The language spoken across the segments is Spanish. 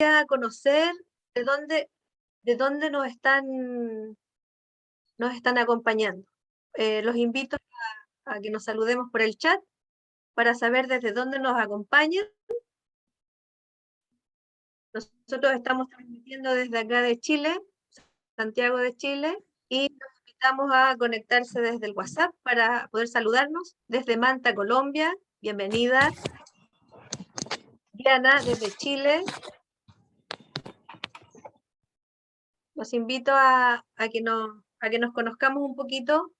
a conocer de dónde nos están acompañando. Los invito a que nos saludemos por el chat para saber desde dónde nos acompañan. Nosotros estamos transmitiendo desde acá de Chile, Santiago de Chile, y los invitamos a conectarse desde el WhatsApp para poder saludarnos. Desde Manta, Colombia, bienvenida. Diana, desde Chile. Los invito a que nos conozcamos un poquito.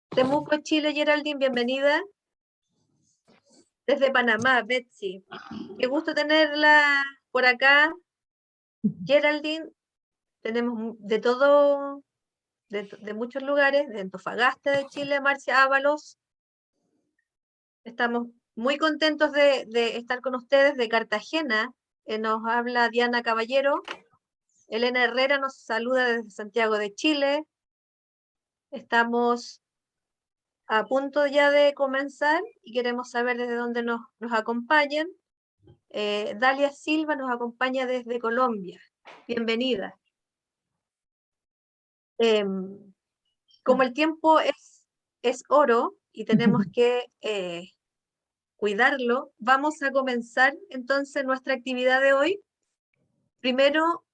Temuco, Chile, Geraldine, bienvenida. Desde Panamá, Betsy. Qué gusto tenerla por acá. Geraldine, tenemos de todo, de muchos lugares, de Antofagasta de Chile, Marcia Ábalos. Estamos muy contentos de estar con ustedes. De Cartagena nos habla Diana Caballero. Elena Herrera nos saluda desde Santiago de Chile. Estamos a punto ya de comenzar y queremos saber desde dónde nos acompañan. Dalia Silva nos acompaña desde Colombia. Bienvenida. Como el tiempo es oro y tenemos que cuidarlo, vamos a comenzar entonces nuestra actividad de hoy. Primero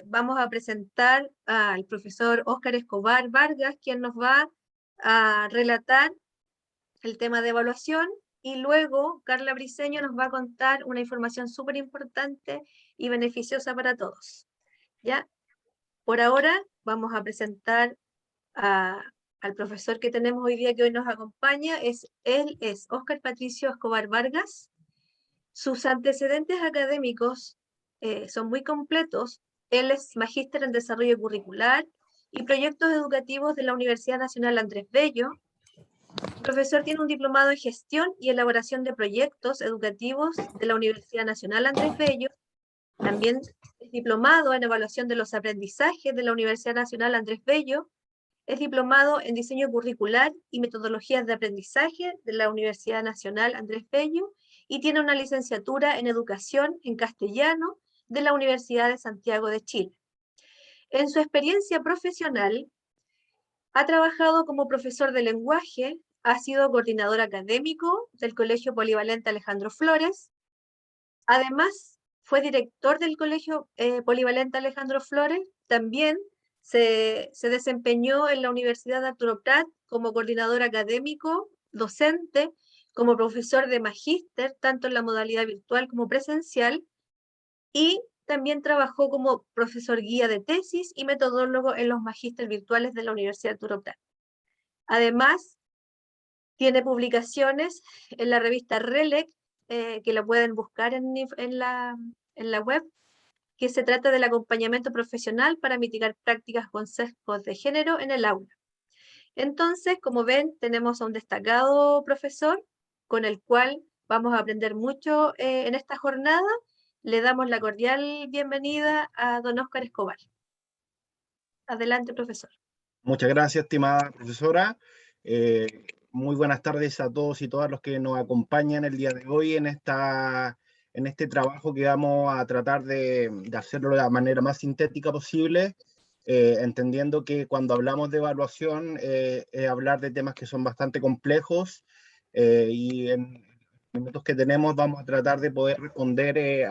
vamos a presentar al profesor Óscar Escobar Vargas, quien nos va a relatar el tema de evaluación, y luego Carla Briceño nos va a contar una información súper importante y beneficiosa para todos. ¿Ya? Por ahora vamos a presentar al profesor que tenemos hoy día, que hoy nos acompaña. Él es Óscar Patricio Escobar Vargas. Sus antecedentes académicos son muy completos. Él es magíster en desarrollo curricular y proyectos educativos de la Universidad Nacional Andrés Bello. El profesor tiene un diplomado en gestión y elaboración de proyectos educativos de la Universidad Nacional Andrés Bello. También es diplomado en evaluación de los aprendizajes de la Universidad Nacional Andrés Bello. Es diplomado en diseño curricular y metodologías de aprendizaje de la Universidad Nacional Andrés Bello y tiene una licenciatura en educación en castellano de la Universidad de Santiago de Chile. En su experiencia profesional, ha trabajado como profesor de lenguaje, ha sido coordinador académico del Colegio Polivalente Alejandro Flores. Además, fue director del Colegio Polivalente Alejandro Flores. También se desempeñó en la Universidad de Arturo Prat como coordinador académico, docente, como profesor de magíster, tanto en la modalidad virtual como presencial, y también trabajó como profesor guía de tesis y metodólogo en los magísteres virtuales de la Universidad de Arturo Prat. Además, tiene publicaciones en la revista RELEC, que la pueden buscar en la web, que se trata del acompañamiento profesional para mitigar prácticas con sesgos de género en el aula. Entonces, como ven, tenemos a un destacado profesor con el cual vamos a aprender mucho en esta jornada. Le damos la cordial bienvenida a don Óscar Escobar. Adelante, profesor. Muchas gracias, estimada profesora. Muy buenas tardes a todos y todas los que nos acompañan el día de hoy en este trabajo que vamos a tratar de hacerlo de la manera más sintética posible, entendiendo que cuando hablamos de evaluación es hablar de temas que son bastante complejos, y en los minutos que tenemos vamos a tratar de poder responder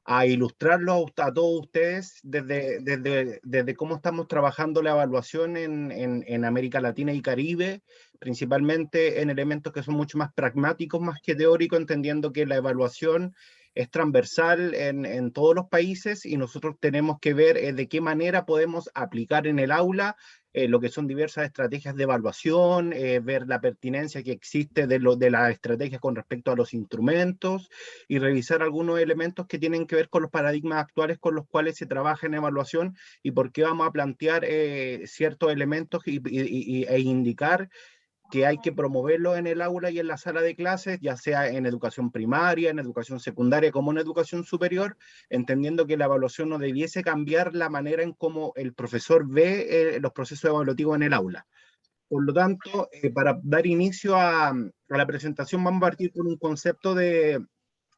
a ilustrarlo a todos ustedes desde cómo estamos trabajando la evaluación en América Latina y Caribe, principalmente en elementos que son mucho más pragmáticos, más que teóricos, entendiendo que la evaluación es transversal en todos los países y nosotros tenemos que ver de qué manera podemos aplicar en el aula lo que son diversas estrategias de evaluación, ver la pertinencia que existe de las estrategias con respecto a los instrumentos y revisar algunos elementos que tienen que ver con los paradigmas actuales con los cuales se trabaja en evaluación y por qué vamos a plantear ciertos elementos e indicar que hay que promoverlo en el aula y en la sala de clases, ya sea en educación primaria, en educación secundaria, como en educación superior, entendiendo que la evaluación no debiese cambiar la manera en cómo el profesor ve los procesos evaluativos en el aula. Por lo tanto, para dar inicio a la presentación, vamos a partir con un concepto de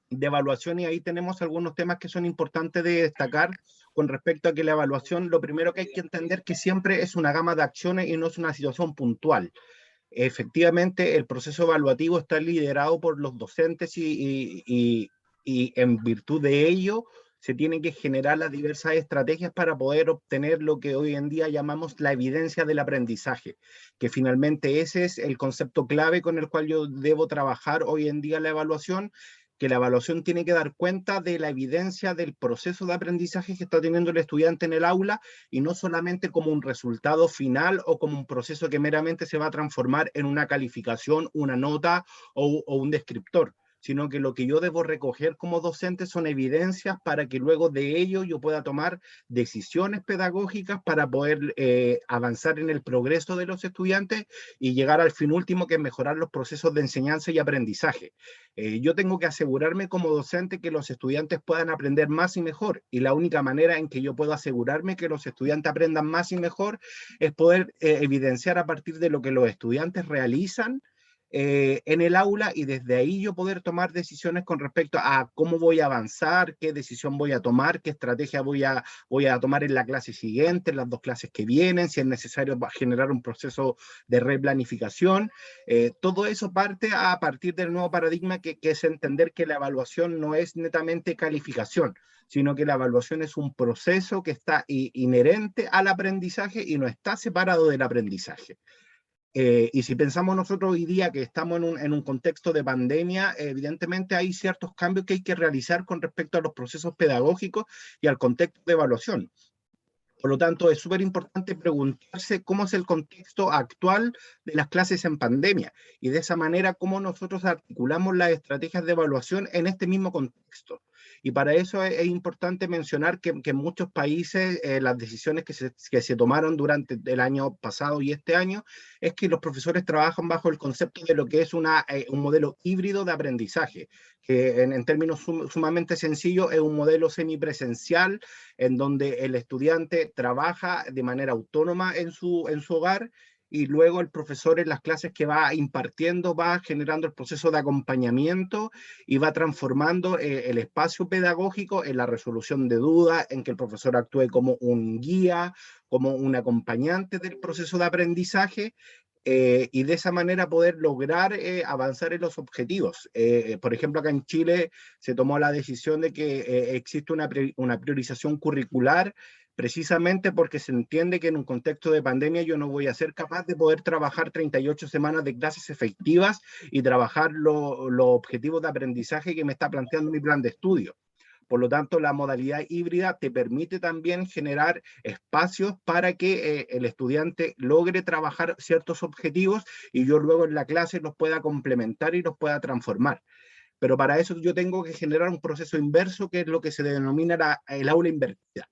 evaluación, y ahí tenemos algunos temas que son importantes de destacar con respecto a que la evaluación, lo primero que hay que entender que siempre es una gama de acciones y no es una situación puntual. Efectivamente, el proceso evaluativo está liderado por los docentes y en virtud de ello se tienen que generar las diversas estrategias para poder obtener lo que hoy en día llamamos la evidencia del aprendizaje, que finalmente ese es el concepto clave con el cual yo debo trabajar hoy en día la evaluación, que la evaluación tiene que dar cuenta de la evidencia del proceso de aprendizaje que está teniendo el estudiante en el aula, y no solamente como un resultado final o como un proceso que meramente se va a transformar en una calificación, una nota o un descriptor, sino que lo que yo debo recoger como docente son evidencias para que luego de ello yo pueda tomar decisiones pedagógicas para poder avanzar en el progreso de los estudiantes y llegar al fin último, que es mejorar los procesos de enseñanza y aprendizaje. Yo tengo que asegurarme como docente que los estudiantes puedan aprender más y mejor, y la única manera en que yo puedo asegurarme que los estudiantes aprendan más y mejor es poder evidenciar a partir de lo que los estudiantes realizan en el aula, y desde ahí yo poder tomar decisiones con respecto a cómo voy a avanzar, qué decisión voy a tomar, qué estrategia voy a tomar en la clase siguiente, en las 2 clases que vienen, si es necesario generar un proceso de replanificación. Todo eso parte a partir del nuevo paradigma que es entender que la evaluación no es netamente calificación, sino que la evaluación es un proceso que está inherente al aprendizaje y no está separado del aprendizaje. Y si pensamos nosotros hoy día que estamos en un contexto de pandemia, evidentemente hay ciertos cambios que hay que realizar con respecto a los procesos pedagógicos y al contexto de evaluación. Por lo tanto, es súper importante preguntarse cómo es el contexto actual de las clases en pandemia, y de esa manera cómo nosotros articulamos las estrategias de evaluación en este mismo contexto. Y para eso es importante mencionar que en muchos países las decisiones que se tomaron durante el año pasado y este año es que los profesores trabajan bajo el concepto de lo que es un modelo híbrido de aprendizaje, que en términos sumamente sencillos es un modelo semipresencial en donde el estudiante trabaja de manera autónoma en su hogar, y luego el profesor en las clases que va impartiendo va generando el proceso de acompañamiento y va transformando el espacio pedagógico en la resolución de dudas, en que el profesor actúe como un guía, como un acompañante del proceso de aprendizaje, y de esa manera poder lograr avanzar en los objetivos. Por ejemplo, acá en Chile se tomó la decisión de que existe una priorización curricular, precisamente porque se entiende que en un contexto de pandemia yo no voy a ser capaz de poder trabajar 38 semanas de clases efectivas y trabajar los objetivos de aprendizaje que me está planteando mi plan de estudio. Por lo tanto, la modalidad híbrida te permite también generar espacios para que el estudiante logre trabajar ciertos objetivos y yo luego en la clase los pueda complementar y los pueda transformar. Pero para eso yo tengo que generar un proceso inverso, que es lo que se denomina el aula invertida.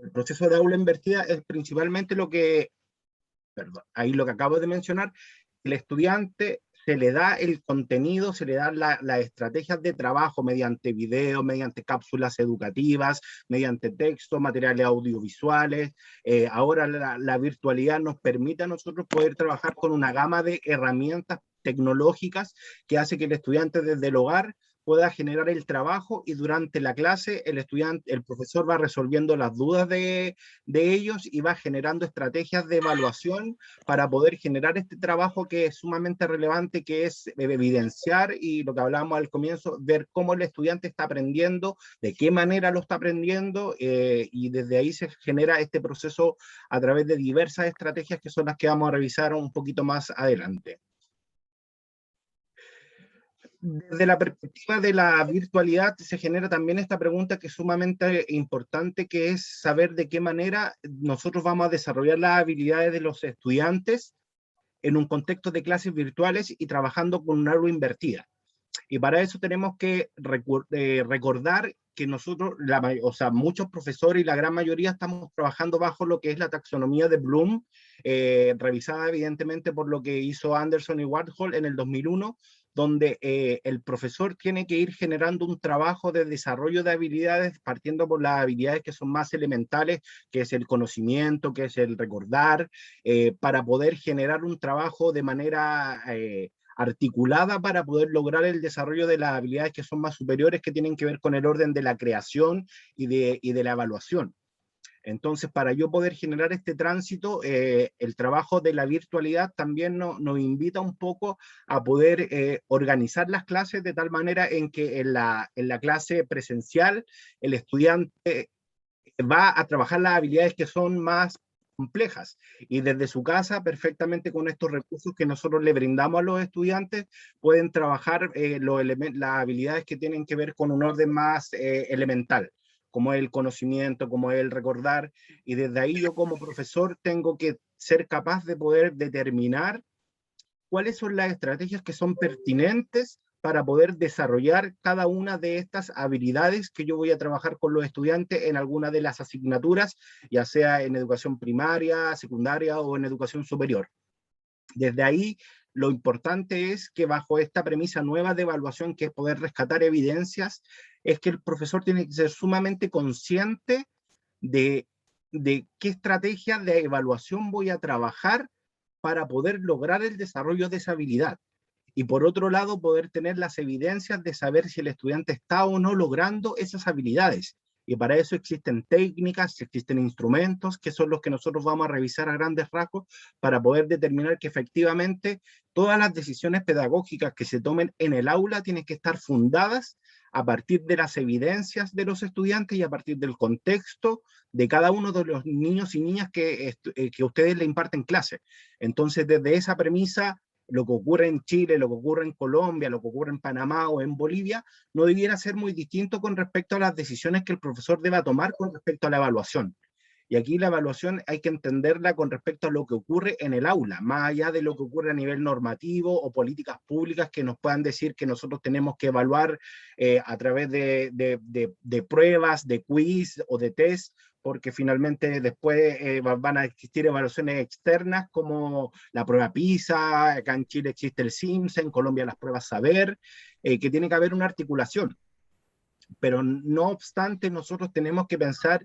El proceso de aula invertida es principalmente perdón, ahí lo que acabo de mencionar. El estudiante se le da el contenido, se le dan las estrategias de trabajo mediante video, mediante cápsulas educativas, mediante texto, materiales audiovisuales. Ahora la virtualidad nos permite a nosotros poder trabajar con una gama de herramientas tecnológicas que hace que el estudiante desde el hogar pueda generar el trabajo, y durante la clase el profesor va resolviendo las dudas de ellos y va generando estrategias de evaluación para poder generar este trabajo que es sumamente relevante, que es evidenciar, y lo que hablábamos al comienzo, ver cómo el estudiante está aprendiendo, de qué manera lo está aprendiendo, y desde ahí se genera este proceso a través de diversas estrategias que son las que vamos a revisar un poquito más adelante. Desde la perspectiva de la virtualidad se genera también esta pregunta que es sumamente importante, que es saber de qué manera nosotros vamos a desarrollar las habilidades de los estudiantes en un contexto de clases virtuales y trabajando con un aula invertida. Y para eso tenemos que recordar que nosotros, o sea, muchos profesores y la gran mayoría estamos trabajando bajo lo que es la taxonomía de Bloom, revisada evidentemente por lo que hizo Anderson y Warhol en el 2001, donde el profesor tiene que ir generando un trabajo de desarrollo de habilidades, partiendo por las habilidades que son más elementales, que es el conocimiento, que es el recordar, para poder generar un trabajo de manera articulada para poder lograr el desarrollo de las habilidades que son más superiores, que tienen que ver con el orden de la creación y de la evaluación. Entonces, para yo poder generar este tránsito, el trabajo de la virtualidad también nos invita un poco a poder organizar las clases de tal manera en que en la clase presencial el estudiante va a trabajar las habilidades que son más complejas, y desde su casa perfectamente con estos recursos que nosotros le brindamos a los estudiantes pueden trabajar las habilidades que tienen que ver con un orden más elemental, como es el conocimiento, como es el recordar, y desde ahí yo como profesor tengo que ser capaz de poder determinar cuáles son las estrategias que son pertinentes para poder desarrollar cada una de estas habilidades que yo voy a trabajar con los estudiantes en alguna de las asignaturas, ya sea en educación primaria, secundaria o en educación superior. Desde ahí, lo importante es que bajo esta premisa nueva de evaluación, que es poder rescatar evidencias, es que el profesor tiene que ser sumamente consciente de, de qué estrategia de evaluación voy a trabajar para poder lograr el desarrollo de esa habilidad. Y por otro lado, poder tener las evidencias de saber si el estudiante está o no logrando esas habilidades. Y para eso existen técnicas, existen instrumentos, que son los que nosotros vamos a revisar a grandes rasgos para poder determinar que efectivamente todas las decisiones pedagógicas que se tomen en el aula tienen que estar fundadas a partir de las evidencias de los estudiantes y a partir del contexto de cada uno de los niños y niñas que ustedes le imparten clase. Entonces, desde esa premisa, lo que ocurre en Chile, lo que ocurre en Colombia, lo que ocurre en Panamá o en Bolivia, no debiera ser muy distinto con respecto a las decisiones que el profesor deba tomar con respecto a la evaluación. Y aquí la evaluación hay que entenderla con respecto a lo que ocurre en el aula, más allá de lo que ocurre a nivel normativo o políticas públicas que nos puedan decir que nosotros tenemos que evaluar a través de pruebas, de quiz o de test, porque finalmente después van a existir evaluaciones externas como la prueba PISA, acá en Chile existe el CIMSE, en Colombia las pruebas Saber, que tiene que haber una articulación. Pero no obstante, nosotros tenemos que pensar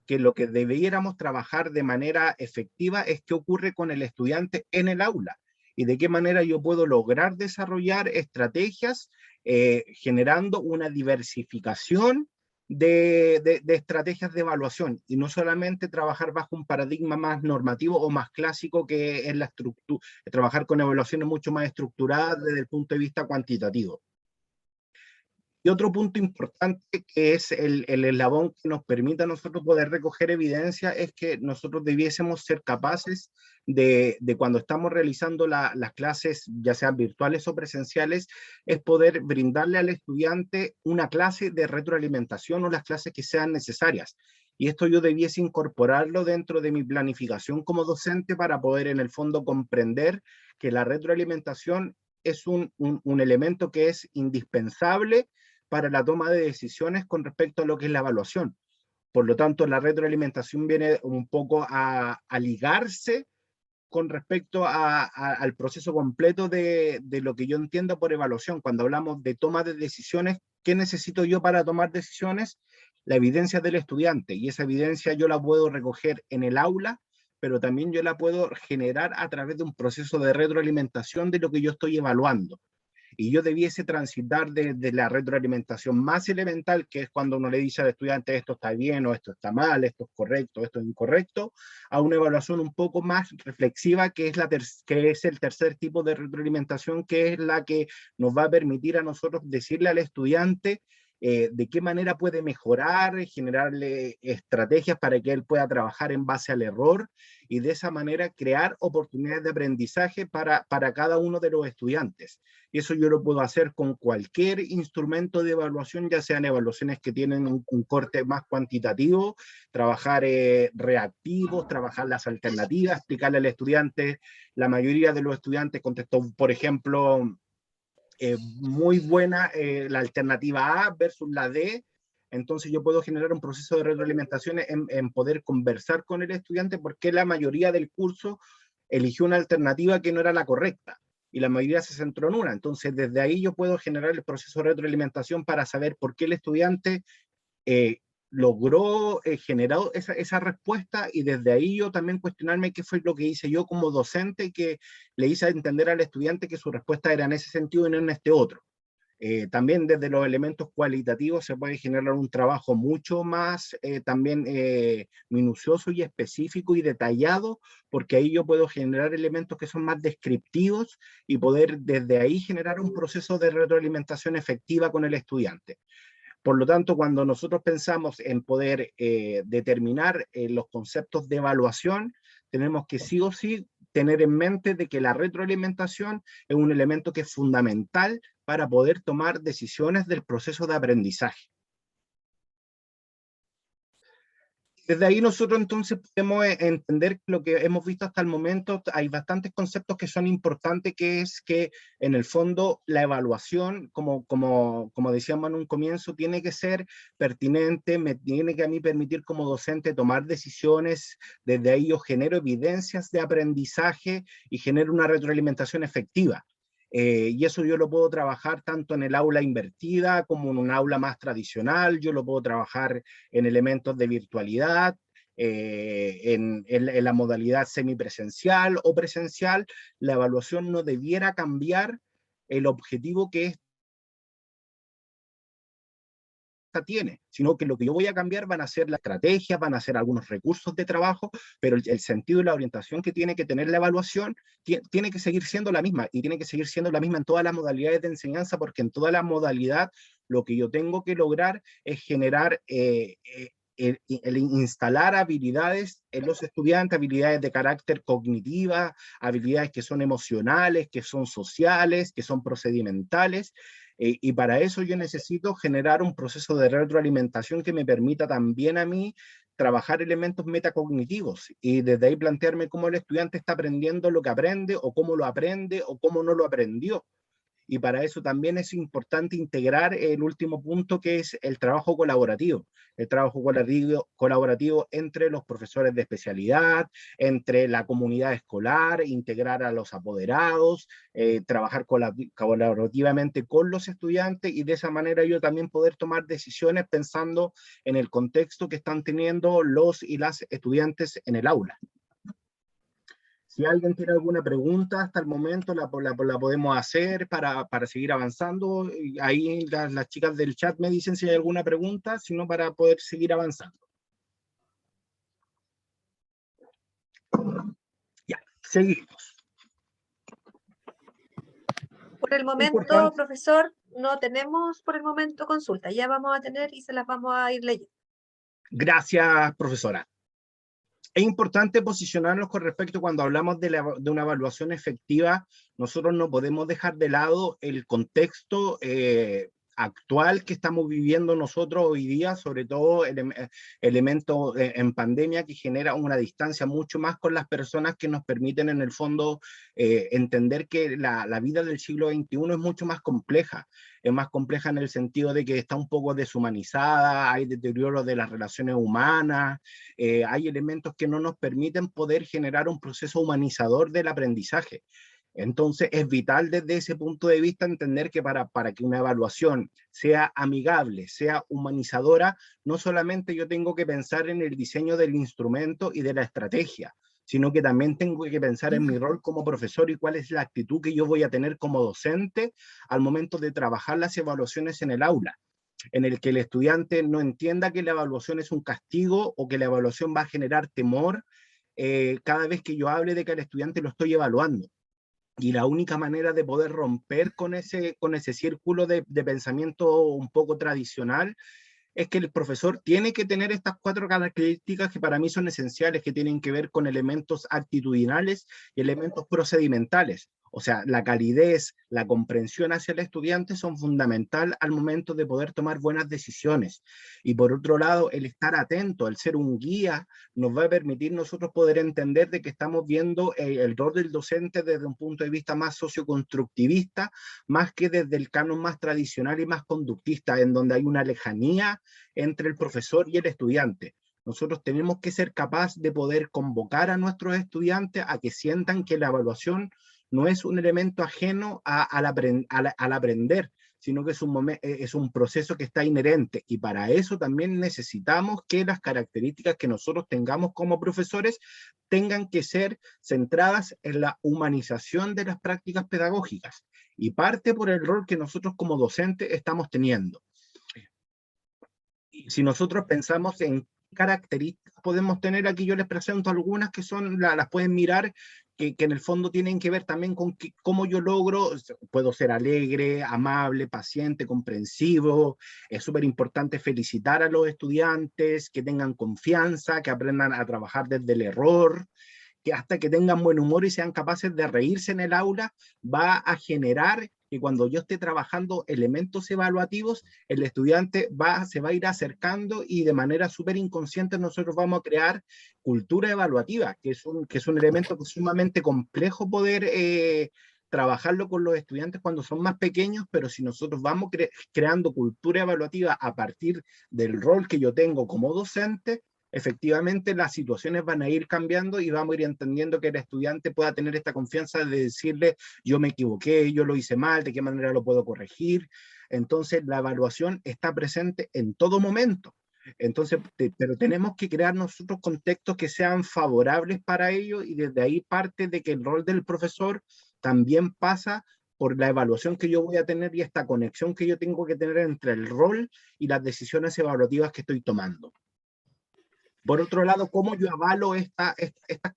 que lo que debiéramos trabajar de manera efectiva es qué ocurre con el estudiante en el aula y de qué manera yo puedo lograr desarrollar estrategias generando una diversificación de estrategias de evaluación y no solamente trabajar bajo un paradigma más normativo o más clásico que es la estructura, trabajar con evaluaciones mucho más estructuradas desde el punto de vista cuantitativo. Y otro punto importante que es el eslabón que nos permite a nosotros poder recoger evidencia es que nosotros debiésemos ser capaces de cuando estamos realizando las clases, ya sean virtuales o presenciales, es poder brindarle al estudiante una clase de retroalimentación o las clases que sean necesarias. Y esto yo debiese incorporarlo dentro de mi planificación como docente para poder en el fondo comprender que la retroalimentación es un elemento que es indispensable para la toma de decisiones con respecto a lo que es la evaluación. Por lo tanto, la retroalimentación viene un poco a ligarse con respecto al proceso completo de lo que yo entiendo por evaluación. Cuando hablamos de toma de decisiones, ¿qué necesito yo para tomar decisiones? La evidencia del estudiante, y esa evidencia yo la puedo recoger en el aula, pero también yo la puedo generar a través de un proceso de retroalimentación de lo que yo estoy evaluando. Y yo debiese transitar de la retroalimentación más elemental, que es cuando uno le dice al estudiante esto está bien o esto está mal, esto es correcto, esto es incorrecto, a una evaluación un poco más reflexiva, que es el tercer tipo de retroalimentación, que es la que nos va a permitir a nosotros decirle al estudiante de qué manera puede mejorar, generarle estrategias para que él pueda trabajar en base al error y de esa manera crear oportunidades de aprendizaje para cada uno de los estudiantes. Y eso yo lo puedo hacer con cualquier instrumento de evaluación, ya sean evaluaciones que tienen un corte más cuantitativo, trabajar reactivos, trabajar las alternativas, explicarle al estudiante. La mayoría de los estudiantes contestó, por ejemplo, muy buena la alternativa A versus la D. Entonces yo puedo generar un proceso de retroalimentación en poder conversar con el estudiante, porque la mayoría del curso eligió una alternativa que no era la correcta y la mayoría se centró en una. Entonces desde ahí yo puedo generar el proceso de retroalimentación para saber por qué el estudiante logró generar esa respuesta, y desde ahí yo también cuestionarme qué fue lo que hice yo como docente que le hice entender al estudiante que su respuesta era en ese sentido y no en este otro. También desde los elementos cualitativos se puede generar un trabajo mucho más también minucioso y específico y detallado, porque ahí yo puedo generar elementos que son más descriptivos y poder desde ahí generar un proceso de retroalimentación efectiva con el estudiante. Por lo tanto, cuando nosotros pensamos en poder determinar los conceptos de evaluación, tenemos que sí o sí tener en mente de que la retroalimentación es un elemento que es fundamental para poder tomar decisiones del proceso de aprendizaje. Desde ahí nosotros entonces podemos entender lo que hemos visto hasta el momento. Hay bastantes conceptos que son importantes, que es que en el fondo la evaluación, como decíamos en un comienzo, tiene que ser pertinente, me tiene que a mí permitir como docente tomar decisiones. Desde ahí yo genero evidencias de aprendizaje y genero una retroalimentación efectiva. Y eso yo lo puedo trabajar tanto en el aula invertida como en un aula más tradicional. Yo lo puedo trabajar en elementos de virtualidad, en la modalidad semipresencial o presencial. La evaluación no debiera cambiar el objetivo que tiene, sino que lo que yo voy a cambiar van a ser las estrategias, van a ser algunos recursos de trabajo, pero el sentido y la orientación que tiene que tener la evaluación tiene que seguir siendo la misma, y tiene que seguir siendo la misma en todas las modalidades de enseñanza, porque en toda la modalidad lo que yo tengo que lograr es generar el instalar habilidades en los estudiantes, habilidades de carácter cognitiva, habilidades que son emocionales, que son sociales, que son procedimentales. Y para eso yo necesito generar un proceso de retroalimentación que me permita también a mí trabajar elementos metacognitivos, y desde ahí plantearme cómo el estudiante está aprendiendo lo que aprende, o cómo lo aprende, o cómo no lo aprendió. Y para eso también es importante integrar el último punto, que es el trabajo colaborativo. El trabajo colaborativo entre los profesores de especialidad, entre la comunidad escolar, integrar a los apoderados, trabajar colaborativamente con los estudiantes, y de esa manera yo también poder tomar decisiones pensando en el contexto que están teniendo los y las estudiantes en el aula. Si alguien tiene alguna pregunta hasta el momento, la podemos hacer para seguir avanzando. Ahí las chicas del chat me dicen si hay alguna pregunta, sino para poder seguir avanzando. Ya, seguimos. Por el momento, profesor, no tenemos por el momento consulta. Ya vamos a tener y se las vamos a ir leyendo. Gracias, profesora. Es importante posicionarnos con respecto, cuando hablamos de una evaluación efectiva, nosotros no podemos dejar de lado el contexto actual que estamos viviendo nosotros hoy día, sobre todo elementos en pandemia que genera una distancia mucho más con las personas, que nos permiten en el fondo entender que la vida del siglo XXI es mucho más compleja. Es más compleja en el sentido de que está un poco deshumanizada, hay deterioro de las relaciones humanas, hay elementos que no nos permiten poder generar un proceso humanizador del aprendizaje. Entonces es vital desde ese punto de vista entender que para que una evaluación sea amigable, sea humanizadora, no solamente yo tengo que pensar en el diseño del instrumento y de la estrategia, sino que también tengo que pensar en mi rol como profesor y cuál es la actitud que yo voy a tener como docente al momento de trabajar las evaluaciones en el aula, en el que el estudiante no entienda que la evaluación es un castigo, o que la evaluación va a generar temor cada vez que yo hable de que al estudiante lo estoy evaluando. Y la única manera de poder romper con ese círculo de pensamiento un poco tradicional es que el profesor tiene que tener estas 4 características que para mí son esenciales, que tienen que ver con elementos actitudinales y elementos procedimentales. O sea, la calidez, la comprensión hacia el estudiante son fundamental al momento de poder tomar buenas decisiones. Y por otro lado, el estar atento, el ser un guía, nos va a permitir nosotros poder entender de que estamos viendo el rol del docente desde un punto de vista más socioconstructivista, más que desde el canon más tradicional y más conductista, en donde hay una lejanía entre el profesor y el estudiante. Nosotros tenemos que ser capaces de poder convocar a nuestros estudiantes a que sientan que la evaluación no es un elemento ajeno al aprender, sino que es un proceso que está inherente, y para eso también necesitamos que las características que nosotros tengamos como profesores tengan que ser centradas en la humanización de las prácticas pedagógicas, y parte por el rol que nosotros como docentes estamos teniendo. Y si nosotros pensamos en características podemos tener, aquí yo les presento algunas que son, las pueden mirar, que en el fondo tienen que ver también con cómo yo logro, puedo ser alegre, amable, paciente, comprensivo. Es súper importante felicitar a los estudiantes, que tengan confianza, que aprendan a trabajar desde el error, que hasta que tengan buen humor y sean capaces de reírse en el aula, va a generar que cuando yo esté trabajando elementos evaluativos, el estudiante se va a ir acercando, y de manera súper inconsciente nosotros vamos a crear cultura evaluativa, que es un elemento que es sumamente complejo poder trabajarlo con los estudiantes cuando son más pequeños, pero si nosotros vamos creando cultura evaluativa a partir del rol que yo tengo como docente, efectivamente las situaciones van a ir cambiando y vamos a ir entendiendo que el estudiante pueda tener esta confianza de decirle, yo me equivoqué, yo lo hice mal, de qué manera lo puedo corregir. Entonces la evaluación está presente en todo momento. Entonces, pero tenemos que crear nosotros contextos que sean favorables para ello, y desde ahí parte de que el rol del profesor también pasa por la evaluación que yo voy a tener y esta conexión que yo tengo que tener entre el rol y las decisiones evaluativas que estoy tomando. Por otro lado, cómo yo avalo estas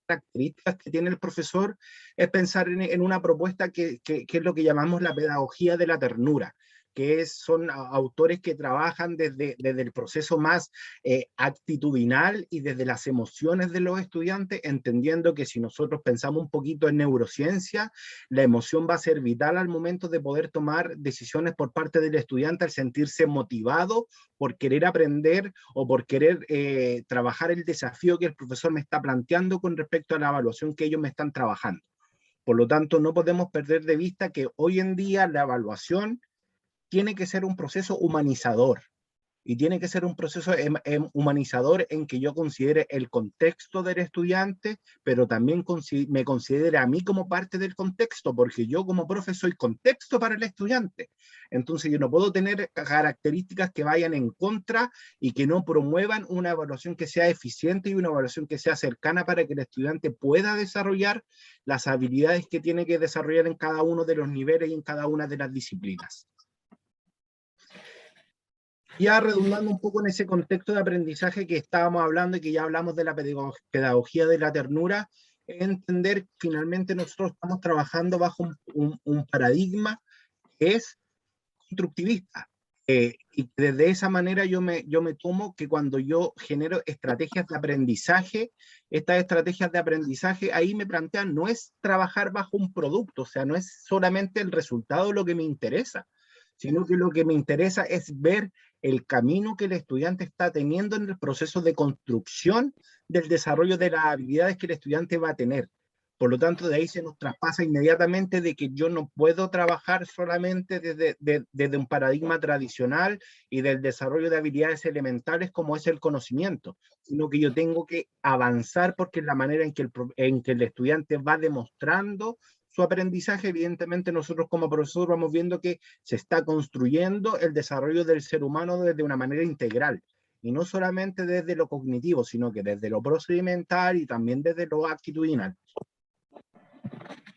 características que tiene el profesor, es pensar en una propuesta que es lo que llamamos la pedagogía de la ternura, que son autores que trabajan desde el proceso más actitudinal y desde las emociones de los estudiantes, entendiendo que si nosotros pensamos un poquito en neurociencia, la emoción va a ser vital al momento de poder tomar decisiones por parte del estudiante, al sentirse motivado por querer aprender o por querer trabajar el desafío que el profesor me está planteando con respecto a la evaluación que ellos me están trabajando. Por lo tanto, no podemos perder de vista que hoy en día la evaluación tiene que ser un proceso humanizador, y tiene que ser un proceso humanizador en que yo considere el contexto del estudiante, pero también me considere a mí como parte del contexto, porque yo como profe soy contexto para el estudiante. Entonces yo no puedo tener características que vayan en contra y que no promuevan una evaluación que sea eficiente y una evaluación que sea cercana para que el estudiante pueda desarrollar las habilidades que tiene que desarrollar en cada uno de los niveles y en cada una de las disciplinas. Ya redundando un poco en ese contexto de aprendizaje que estábamos hablando y que ya hablamos de la pedagogía de la ternura, entender finalmente nosotros estamos trabajando bajo un paradigma que es constructivista. Y desde esa manera yo me tomo que cuando yo genero estrategias de aprendizaje, estas estrategias de aprendizaje ahí me plantean, no es trabajar bajo un producto, o sea, no es solamente el resultado lo que me interesa, sino que lo que me interesa es ver el camino que el estudiante está teniendo en el proceso de construcción del desarrollo de las habilidades que el estudiante va a tener. Por lo tanto, de ahí se nos traspasa inmediatamente de que yo no puedo trabajar solamente desde un paradigma tradicional y del desarrollo de habilidades elementales como es el conocimiento, sino que yo tengo que avanzar, porque es la manera en que el estudiante va demostrando su aprendizaje. Evidentemente nosotros como profesor vamos viendo que se está construyendo el desarrollo del ser humano desde una manera integral, y no solamente desde lo cognitivo, sino que desde lo procedimental y también desde lo actitudinal.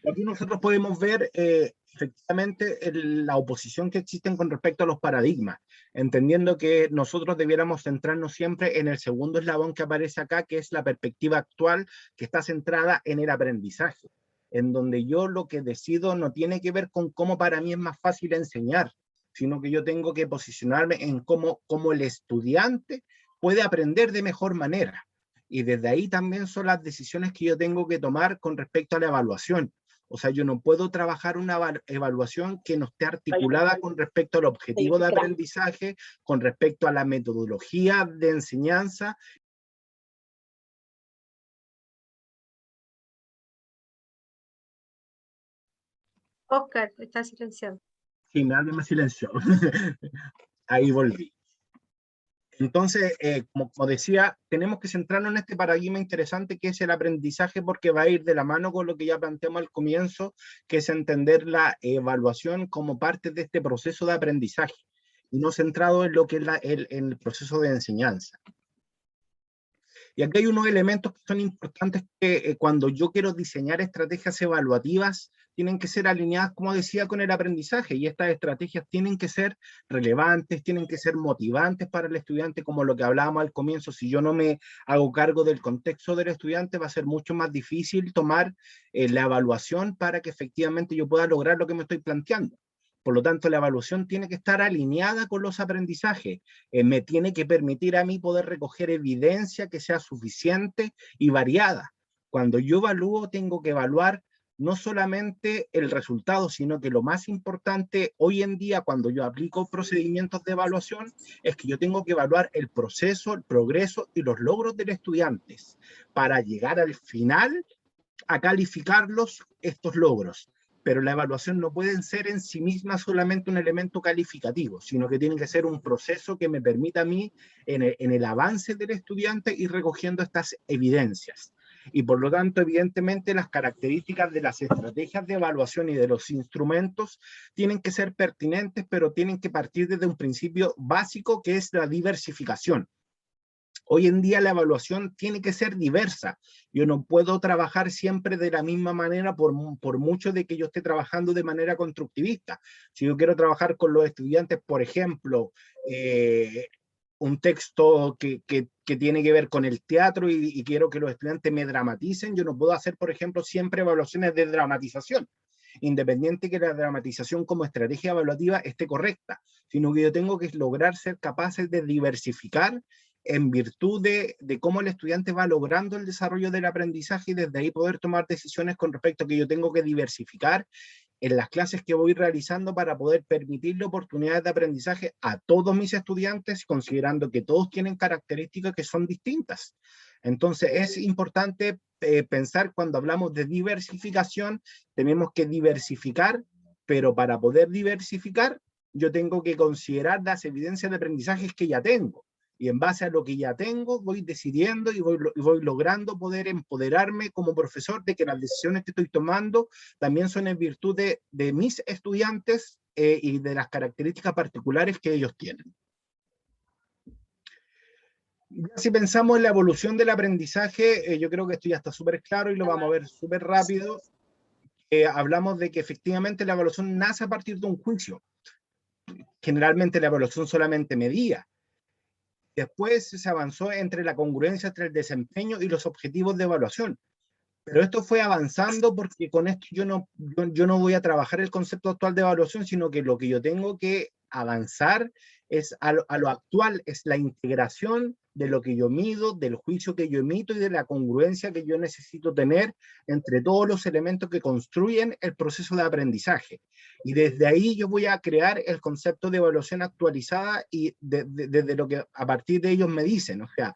Aquí nosotros podemos ver efectivamente la oposición que existen con respecto a los paradigmas, entendiendo que nosotros debiéramos centrarnos siempre en el segundo eslabón que aparece acá, que es la perspectiva actual, que está centrada en el aprendizaje, en donde yo lo que decido no tiene que ver con cómo para mí es más fácil enseñar, sino que yo tengo que posicionarme en cómo el estudiante puede aprender de mejor manera. Y desde ahí también son las decisiones que yo tengo que tomar con respecto a la evaluación. O sea, yo no puedo trabajar una evaluación que no esté articulada con respecto al objetivo de aprendizaje, con respecto a la metodología de enseñanza. Oscar, está silenciado. Sí, nadie me silenció. Ahí volví. Entonces, como decía, tenemos que centrarnos en este paradigma interesante que es el aprendizaje, porque va a ir de la mano con lo que ya planteamos al comienzo, que es entender la evaluación como parte de este proceso de aprendizaje y no centrado en lo que es en el proceso de enseñanza. Y aquí hay unos elementos que son importantes que cuando yo quiero diseñar estrategias evaluativas, tienen que ser alineadas, como decía, con el aprendizaje. Y estas estrategias tienen que ser relevantes, tienen que ser motivantes para el estudiante, como lo que hablábamos al comienzo. Si yo no me hago cargo del contexto del estudiante, va a ser mucho más difícil tomar la evaluación para que efectivamente yo pueda lograr lo que me estoy planteando. Por lo tanto, la evaluación tiene que estar alineada con los aprendizajes. Me tiene que permitir a mí poder recoger evidencia que sea suficiente y variada. Cuando yo evalúo, tengo que evaluar no solamente el resultado, sino que lo más importante hoy en día, cuando yo aplico procedimientos de evaluación, es que yo tengo que evaluar el proceso, el progreso y los logros del estudiante para llegar al final a calificarlos estos logros. Pero la evaluación no puede ser en sí misma solamente un elemento calificativo, sino que tiene que ser un proceso que me permita a mí, en el avance del estudiante, ir recogiendo estas evidencias. Y por lo tanto, evidentemente, las características de las estrategias de evaluación y de los instrumentos tienen que ser pertinentes, pero tienen que partir desde un principio básico, que es la diversificación. Hoy en día la evaluación tiene que ser diversa. Yo no puedo trabajar siempre de la misma manera por mucho de que yo esté trabajando de manera constructivista. Si yo quiero trabajar con los estudiantes, por ejemplo, un texto que tiene que ver con el teatro y quiero que los estudiantes me dramaticen, yo no puedo hacer, por ejemplo, siempre evaluaciones de dramatización, independiente que la dramatización como estrategia evaluativa esté correcta, sino que yo tengo que lograr ser capaces de diversificar en virtud de cómo el estudiante va logrando el desarrollo del aprendizaje y desde ahí poder tomar decisiones con respecto a que yo tengo que diversificar en las clases que voy realizando para poder permitirle oportunidades de aprendizaje a todos mis estudiantes, considerando que todos tienen características que son distintas. Entonces es importante pensar cuando hablamos de diversificación, tenemos que diversificar, pero para poder diversificar yo tengo que considerar las evidencias de aprendizajes que ya tengo. Y en base a lo que ya tengo, voy decidiendo y voy logrando poder empoderarme como profesor de que las decisiones que estoy tomando también son en virtud de mis estudiantes y de las características particulares que ellos tienen. Ya si pensamos en la evolución del aprendizaje, yo creo que esto ya está súper claro y lo vamos a ver súper rápido. Hablamos de que efectivamente la evaluación nace a partir de un juicio. Generalmente la evaluación solamente medía. Después se avanzó entre la congruencia entre el desempeño y los objetivos de evaluación. Pero esto fue avanzando porque con esto yo no voy a trabajar el concepto actual de evaluación, sino que lo que yo tengo que avanzar es a lo actual, es la integración de lo que yo mido, del juicio que yo emito y de la congruencia que yo necesito tener entre todos los elementos que construyen el proceso de aprendizaje. Y desde ahí yo voy a crear el concepto de evaluación actualizada y desde lo que a partir de ellos me dicen, o sea,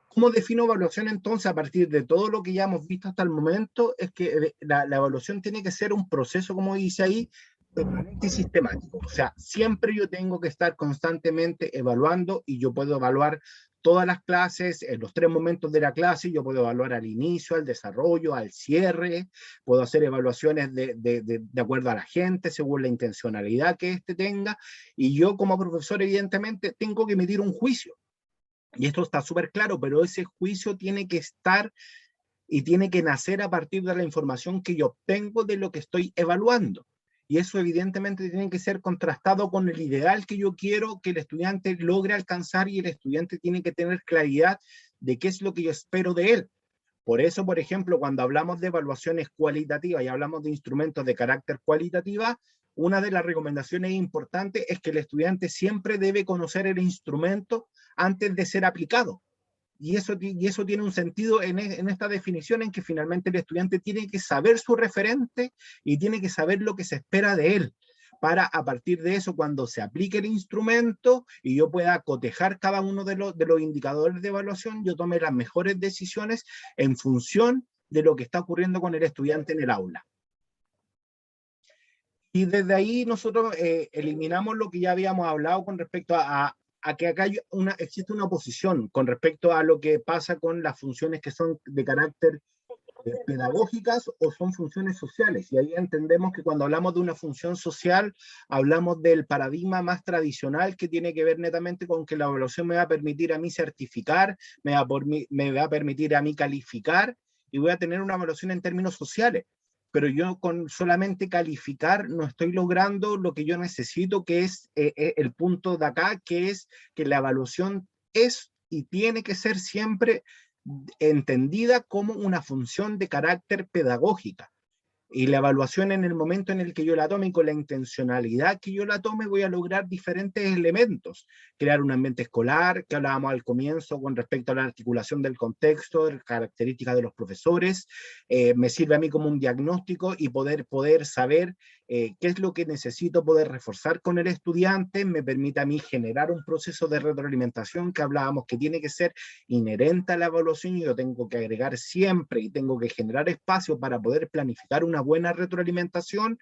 ¿cómo defino evaluación entonces a partir de todo lo que ya hemos visto hasta el momento? Es que la evaluación tiene que ser un proceso, como dice ahí, permanente y sistemático. O sea, siempre yo tengo que estar constantemente evaluando y yo puedo evaluar todas las clases, en los 3 momentos de la clase, yo puedo evaluar al inicio, al desarrollo, al cierre, puedo hacer evaluaciones de acuerdo a la gente, según la intencionalidad que éste tenga, y yo como profesor evidentemente tengo que emitir un juicio. Y esto está súper claro, pero ese juicio tiene que estar y tiene que nacer a partir de la información que yo obtengo de lo que estoy evaluando. Y eso evidentemente tiene que ser contrastado con el ideal que yo quiero que el estudiante logre alcanzar y el estudiante tiene que tener claridad de qué es lo que yo espero de él. Por eso, por ejemplo, cuando hablamos de evaluaciones cualitativas y hablamos de instrumentos de carácter cualitativa, una de las recomendaciones importantes es que el estudiante siempre debe conocer el instrumento antes de ser aplicado. Y eso tiene un sentido en esta definición en que finalmente el estudiante tiene que saber su referente y tiene que saber lo que se espera de él, para a partir de eso, cuando se aplique el instrumento y yo pueda cotejar cada uno de los indicadores de evaluación, yo tome las mejores decisiones en función de lo que está ocurriendo con el estudiante en el aula. Y desde ahí nosotros eliminamos lo que ya habíamos hablado con respecto a a que acá existe una oposición con respecto a lo que pasa con las funciones que son de carácter pedagógicas o son funciones sociales. Y ahí entendemos que cuando hablamos de una función social, hablamos del paradigma más tradicional que tiene que ver netamente con que la evaluación me va a permitir a mí certificar, me va a permitir a mí calificar y voy a tener una evaluación en términos sociales. Pero yo con solamente calificar no estoy logrando lo que yo necesito, que es el punto de acá, que es que la evaluación es y tiene que ser siempre entendida como una función de carácter pedagógica. Y la evaluación en el momento en el que yo la tome y con la intencionalidad que yo la tome voy a lograr diferentes elementos. Crear un ambiente escolar, que hablábamos al comienzo con respecto a la articulación del contexto, de características de los profesores. Me sirve a mí como un diagnóstico y poder saber qué es lo que necesito poder reforzar con el estudiante. Me permite a mí generar un proceso de retroalimentación que hablábamos que tiene que ser inherente a la evaluación y yo tengo que agregar siempre y tengo que generar espacio para poder planificar una buena retroalimentación.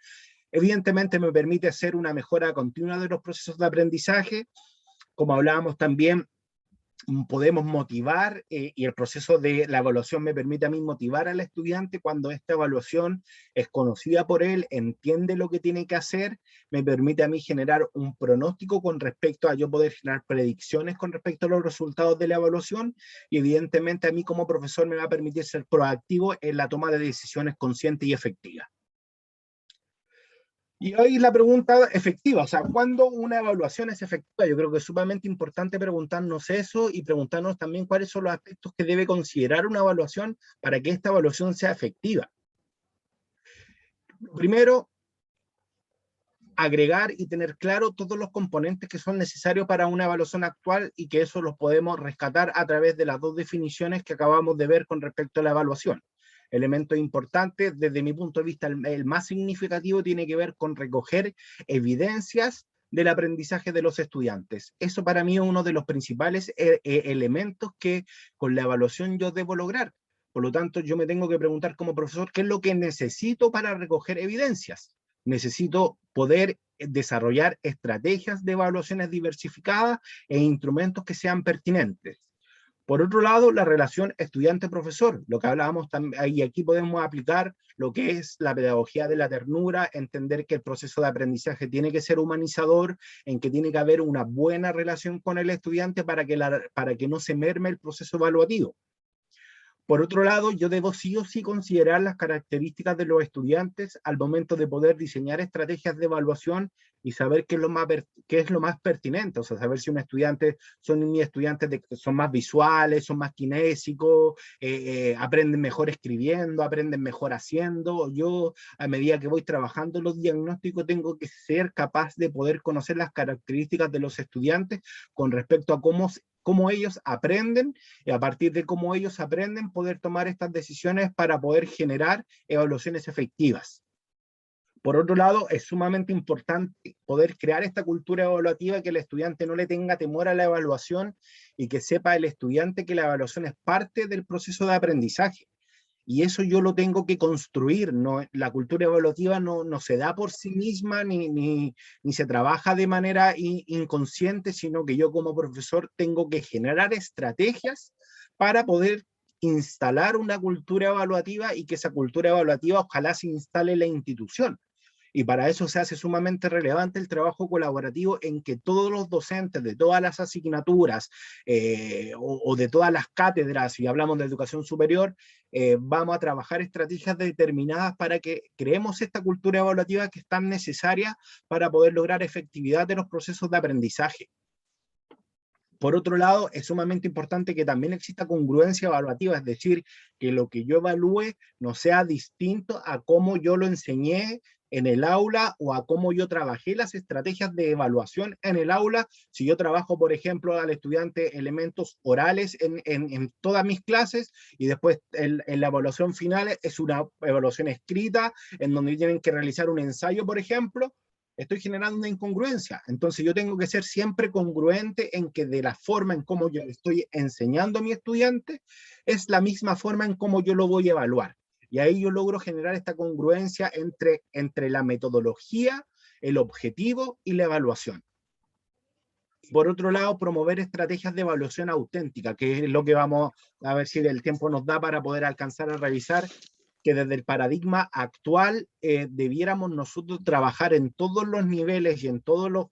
Evidentemente me permite hacer una mejora continua de los procesos de aprendizaje. Como hablábamos también, podemos motivar y el proceso de la evaluación me permite a mí motivar al estudiante cuando esta evaluación es conocida por él, entiende lo que tiene que hacer, me permite a mí generar un pronóstico con respecto a yo poder generar predicciones con respecto a los resultados de la evaluación y evidentemente a mí como profesor me va a permitir ser proactivo en la toma de decisiones consciente y efectiva. Y hoy la pregunta efectiva, o sea, ¿cuándo una evaluación es efectiva? Yo creo que es sumamente importante preguntarnos eso y preguntarnos también cuáles son los aspectos que debe considerar una evaluación para que esta evaluación sea efectiva. Primero, agregar y tener claro todos los componentes que son necesarios para una evaluación actual y que eso los podemos rescatar a través de las dos definiciones que acabamos de ver con respecto a la evaluación. Elementos importantes, desde mi punto de vista, el más significativo tiene que ver con recoger evidencias del aprendizaje de los estudiantes. Eso para mí es uno de los principales elementos que con la evaluación yo debo lograr. Por lo tanto, yo me tengo que preguntar como profesor, ¿qué es lo que necesito para recoger evidencias? Necesito poder desarrollar estrategias de evaluaciones diversificadas e instrumentos que sean pertinentes. Por otro lado, la relación estudiante-profesor, lo que hablábamos también, y aquí podemos aplicar lo que es la pedagogía de la ternura, entender que el proceso de aprendizaje tiene que ser humanizador, en que tiene que haber una buena relación con el estudiante para que no se merme el proceso evaluativo. Por otro lado, yo debo sí o sí considerar las características de los estudiantes al momento de poder diseñar estrategias de evaluación y saber qué es lo más pertinente, o sea, saber si un estudiante son mis estudiantes que son más visuales, son más kinésicos, aprenden mejor escribiendo, aprenden mejor haciendo. Yo, a medida que voy trabajando los diagnósticos, tengo que ser capaz de poder conocer las características de los estudiantes con respecto a cómo ellos aprenden y a partir de cómo ellos aprenden poder tomar estas decisiones para poder generar evaluaciones efectivas. Por otro lado, es sumamente importante poder crear esta cultura evaluativa, que el estudiante no le tenga temor a la evaluación y que sepa el estudiante que la evaluación es parte del proceso de aprendizaje. Y eso yo lo tengo que construir, no, la cultura evaluativa no se da por sí misma ni se trabaja de manera inconsciente, sino que yo como profesor tengo que generar estrategias para poder instalar una cultura evaluativa y que esa cultura evaluativa ojalá se instale en la institución. Y para eso se hace sumamente relevante el trabajo colaborativo en que todos los docentes de todas las asignaturas o de todas las cátedras, si hablamos de educación superior, vamos a trabajar estrategias determinadas para que creemos esta cultura evaluativa que es tan necesaria para poder lograr efectividad de los procesos de aprendizaje. Por otro lado, es sumamente importante que también exista congruencia evaluativa, es decir, que lo que yo evalúe no sea distinto a cómo yo lo enseñé en el aula o a cómo yo trabajé las estrategias de evaluación en el aula. Si yo trabajo, por ejemplo, al estudiante elementos orales en todas mis clases y después en la evaluación final es una evaluación escrita en donde tienen que realizar un ensayo, por ejemplo, estoy generando una incongruencia. Entonces yo tengo que ser siempre congruente en que de la forma en cómo yo le estoy enseñando a mi estudiante es la misma forma en cómo yo lo voy a evaluar. Y ahí yo logro generar esta congruencia entre la metodología, el objetivo y la evaluación. Por otro lado, promover estrategias de evaluación auténtica, que es lo que vamos a ver si el tiempo nos da para poder alcanzar a revisar, que desde el paradigma actual debiéramos nosotros trabajar en todos los niveles y en todas las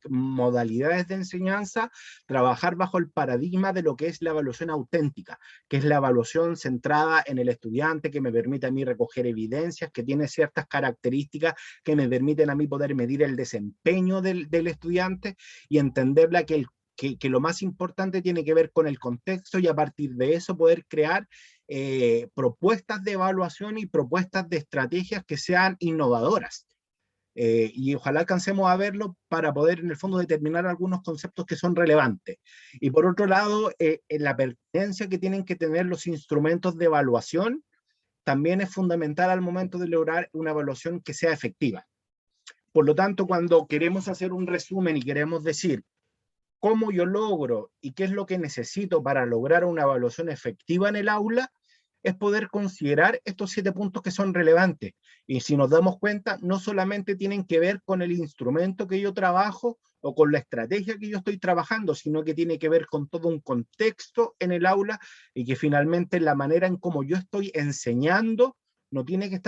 modalidades de enseñanza, trabajar bajo el paradigma de lo que es la evaluación auténtica, que es la evaluación centrada en el estudiante, que me permite a mí recoger evidencias, que tiene ciertas características que me permiten a mí poder medir el desempeño del estudiante y entenderla que lo más importante tiene que ver con el contexto y a partir de eso poder crear propuestas de evaluación y propuestas de estrategias que sean innovadoras. Y ojalá alcancemos a verlo para poder en el fondo determinar algunos conceptos que son relevantes. Y por otro lado, en la pertinencia que tienen que tener los instrumentos de evaluación también es fundamental al momento de lograr una evaluación que sea efectiva. Por lo tanto, cuando queremos hacer un resumen y queremos decir cómo yo logro y qué es lo que necesito para lograr una evaluación efectiva en el aula, es poder considerar estos 7 puntos que son relevantes. Y si nos damos cuenta, no solamente tienen que ver con el instrumento que yo trabajo o con la estrategia que yo estoy trabajando, sino que tiene que ver con todo un contexto en el aula y que finalmente la manera en cómo yo estoy enseñando no tiene que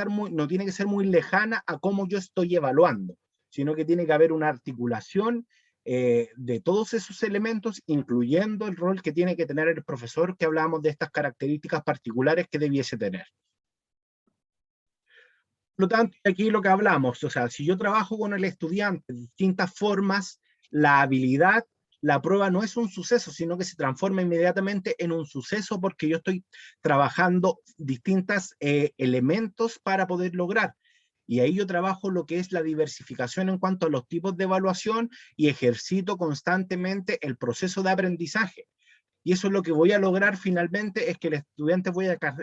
ser muy lejana a cómo yo estoy evaluando, sino que tiene que haber una articulación de todos esos elementos, incluyendo el rol que tiene que tener el profesor, que hablábamos de estas características particulares que debiese tener. Por lo tanto, aquí lo que hablamos, o sea, si yo trabajo con el estudiante de distintas formas, la habilidad, la prueba no es un suceso, sino que se transforma inmediatamente en un suceso porque yo estoy trabajando distintos elementos para poder lograr. Y ahí yo trabajo lo que es la diversificación en cuanto a los tipos de evaluación y ejercito constantemente el proceso de aprendizaje. Y eso es lo que voy a lograr finalmente, es que el estudiante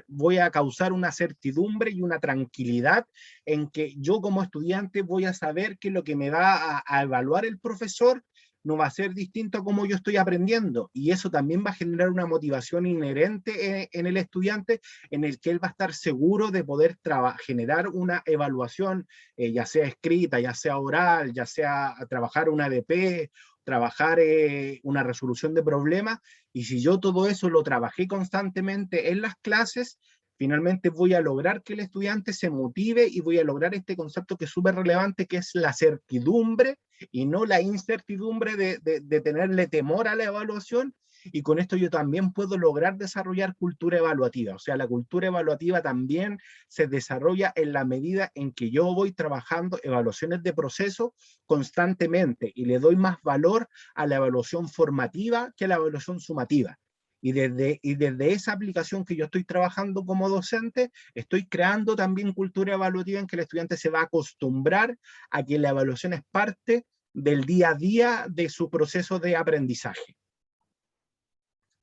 voy a causar una certidumbre y una tranquilidad en que yo como estudiante voy a saber que lo que me va a evaluar el profesor no va a ser distinto a cómo yo estoy aprendiendo. Y eso también va a generar una motivación inherente en el estudiante, en el que él va a estar seguro de poder generar una evaluación, ya sea escrita, ya sea oral, ya sea trabajar una ADP, trabajar una resolución de problemas, y si yo todo eso lo trabajé constantemente en las clases, finalmente voy a lograr que el estudiante se motive y voy a lograr este concepto que es súper relevante, que es la certidumbre y no la incertidumbre de tenerle temor a la evaluación. Y con esto yo también puedo lograr desarrollar cultura evaluativa. O sea, la cultura evaluativa también se desarrolla en la medida en que yo voy trabajando evaluaciones de proceso constantemente y le doy más valor a la evaluación formativa que a la evaluación sumativa. Y desde esa aplicación que yo estoy trabajando como docente, estoy creando también cultura evaluativa en que el estudiante se va a acostumbrar a que la evaluación es parte del día a día de su proceso de aprendizaje.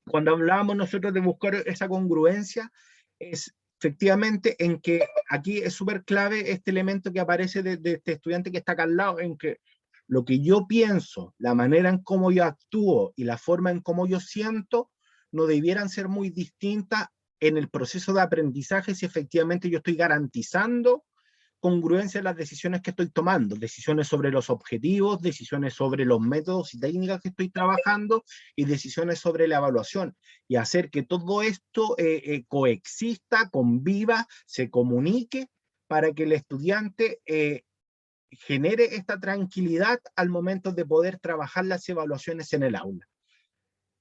Cuando hablábamos nosotros de buscar esa congruencia, es efectivamente en que aquí es súper clave este elemento que aparece de este estudiante que está acá al lado, en que lo que yo pienso, la manera en cómo yo actúo y la forma en cómo yo siento, no debieran ser muy distintas en el proceso de aprendizaje si efectivamente yo estoy garantizando congruencia en las decisiones que estoy tomando, decisiones sobre los objetivos, decisiones sobre los métodos y técnicas que estoy trabajando y decisiones sobre la evaluación, y hacer que todo esto coexista, conviva, se comunique para que el estudiante genere esta tranquilidad al momento de poder trabajar las evaluaciones en el aula.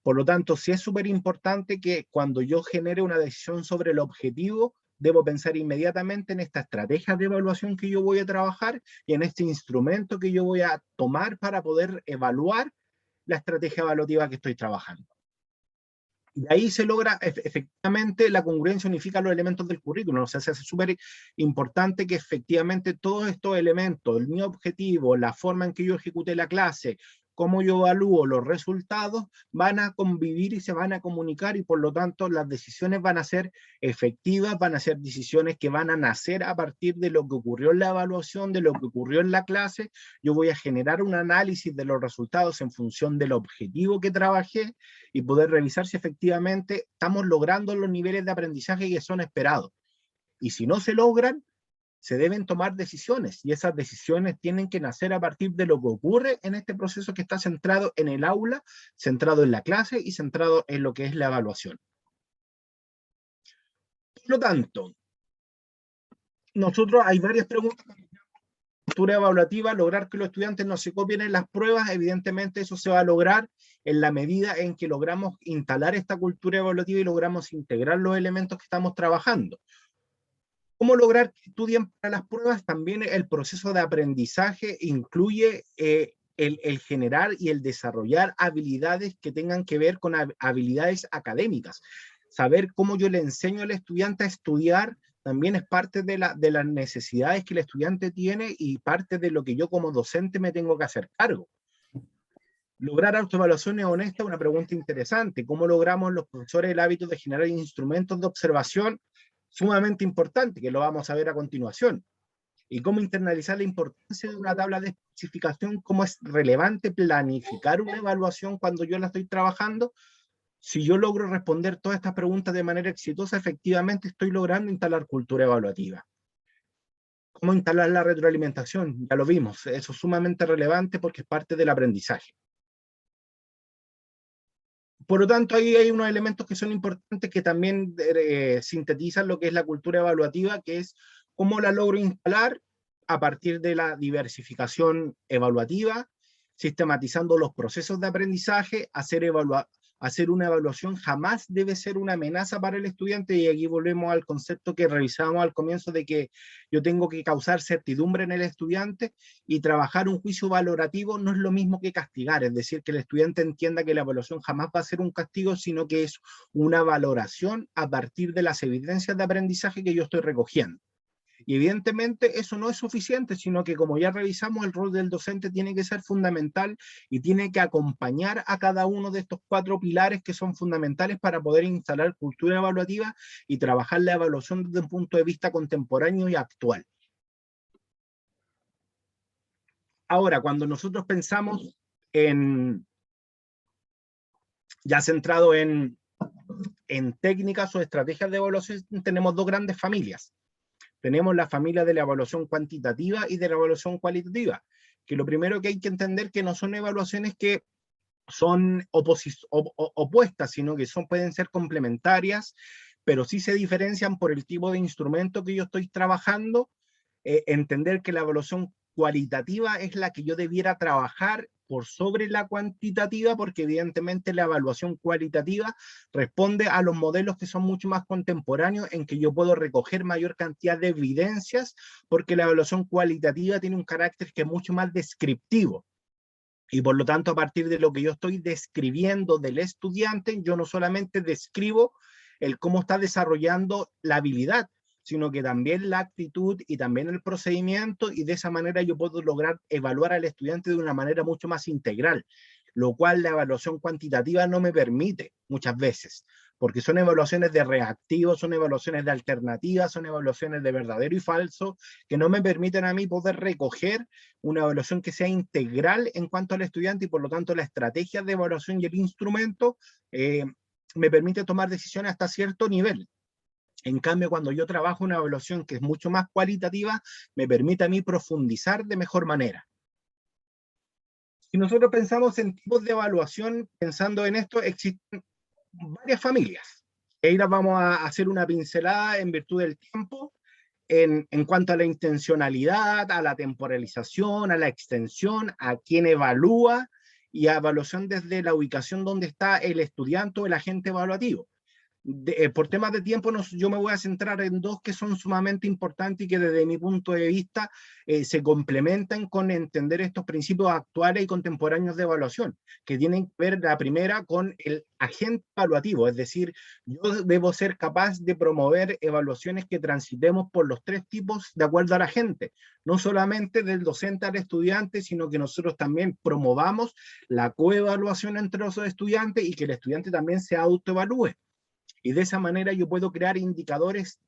Por lo tanto, sí es súper importante que cuando yo genere una decisión sobre el objetivo, debo pensar inmediatamente en esta estrategia de evaluación que yo voy a trabajar y en este instrumento que yo voy a tomar para poder evaluar la estrategia evaluativa que estoy trabajando. Y ahí se logra efectivamente la congruencia, unifica los elementos del currículum. O sea, se hace súper importante que efectivamente todos estos elementos, mi objetivo, la forma en que yo ejecute la clase, cómo yo evalúo los resultados, van a convivir y se van a comunicar, y por lo tanto las decisiones van a ser efectivas, van a ser decisiones que van a nacer a partir de lo que ocurrió en la evaluación, de lo que ocurrió en la clase. Yo voy a generar un análisis de los resultados en función del objetivo que trabajé y poder revisar si efectivamente estamos logrando los niveles de aprendizaje que son esperados. Y si no se logran, se deben tomar decisiones, y esas decisiones tienen que nacer a partir de lo que ocurre en este proceso que está centrado en el aula, centrado en la clase y centrado en lo que es la evaluación. Por lo tanto, nosotros hay varias preguntas. Cultura evaluativa, lograr que los estudiantes no se copien en las pruebas, evidentemente eso se va a lograr en la medida en que logramos instalar esta cultura evaluativa y logramos integrar los elementos que estamos trabajando. ¿Cómo lograr que estudien para las pruebas? También el proceso de aprendizaje incluye el generar y el desarrollar habilidades que tengan que ver con habilidades académicas. Saber cómo yo le enseño al estudiante a estudiar también es parte de las necesidades que el estudiante tiene y parte de lo que yo como docente me tengo que hacer cargo. Lograr autoevaluaciones honestas es una pregunta interesante. ¿Cómo logramos los profesores el hábito de generar instrumentos de observación? Sumamente importante, que lo vamos a ver a continuación. Y cómo internalizar la importancia de una tabla de especificación, cómo es relevante planificar una evaluación cuando yo la estoy trabajando. Si yo logro responder todas estas preguntas de manera exitosa, efectivamente estoy logrando instalar cultura evaluativa. ¿Cómo instalar la retroalimentación? Ya lo vimos, eso es sumamente relevante porque es parte del aprendizaje. Por lo tanto, ahí hay unos elementos que son importantes que también sintetizan lo que es la cultura evaluativa, que es cómo la logro instalar a partir de la diversificación evaluativa, sistematizando los procesos de aprendizaje, hacer una evaluación jamás debe ser una amenaza para el estudiante, y aquí volvemos al concepto que revisábamos al comienzo de que yo tengo que causar certidumbre en el estudiante, y trabajar un juicio valorativo no es lo mismo que castigar, es decir, que el estudiante entienda que la evaluación jamás va a ser un castigo, sino que es una valoración a partir de las evidencias de aprendizaje que yo estoy recogiendo. Y evidentemente eso no es suficiente, sino que, como ya revisamos, el rol del docente tiene que ser fundamental y tiene que acompañar a cada uno de estos 4 pilares que son fundamentales para poder instalar cultura evaluativa y trabajar la evaluación desde un punto de vista contemporáneo y actual. Ahora, cuando nosotros pensamos ya centrado en técnicas o estrategias de evaluación, tenemos 2 grandes familias. Tenemos la familia de la evaluación cuantitativa y de la evaluación cualitativa, que lo primero que hay que entender que no son evaluaciones que son opuestas, sino que pueden ser complementarias, pero sí se diferencian por el tipo de instrumento que yo estoy trabajando. Entender que la evaluación cualitativa es la que yo debiera trabajar por sobre la cuantitativa, porque evidentemente la evaluación cualitativa responde a los modelos que son mucho más contemporáneos, en que yo puedo recoger mayor cantidad de evidencias, porque la evaluación cualitativa tiene un carácter que es mucho más descriptivo. Y por lo tanto, a partir de lo que yo estoy describiendo del estudiante, yo no solamente describo el cómo está desarrollando la habilidad, sino que también la actitud y también el procedimiento, y de esa manera yo puedo lograr evaluar al estudiante de una manera mucho más integral, lo cual la evaluación cuantitativa no me permite muchas veces, porque son evaluaciones de reactivos, son evaluaciones de alternativas, son evaluaciones de verdadero y falso, que no me permiten a mí poder recoger una evaluación que sea integral en cuanto al estudiante, y por lo tanto la estrategia de evaluación y el instrumento me permite tomar decisiones hasta cierto nivel. En cambio, cuando yo trabajo una evaluación que es mucho más cualitativa, me permite a mí profundizar de mejor manera. Si nosotros pensamos en tipos de evaluación, pensando en esto, existen varias familias. Ahí las vamos a hacer una pincelada en virtud del tiempo, en cuanto a la intencionalidad, a la temporalización, a la extensión, a quién evalúa, y a evaluación desde la ubicación donde está el estudiante o el agente evaluativo. Por temas de tiempo, yo me voy a centrar en 2 que son sumamente importantes y que desde mi punto de vista se complementan con entender estos principios actuales y contemporáneos de evaluación, que tienen que ver, la primera, con el agente evaluativo, es decir, yo debo ser capaz de promover evaluaciones que transitemos por los 3 tipos de acuerdo al agente, no solamente del docente al estudiante, sino que nosotros también promovamos la coevaluación entre los estudiantes y que el estudiante también se autoevalúe. Y de esa manera yo puedo crear indicadores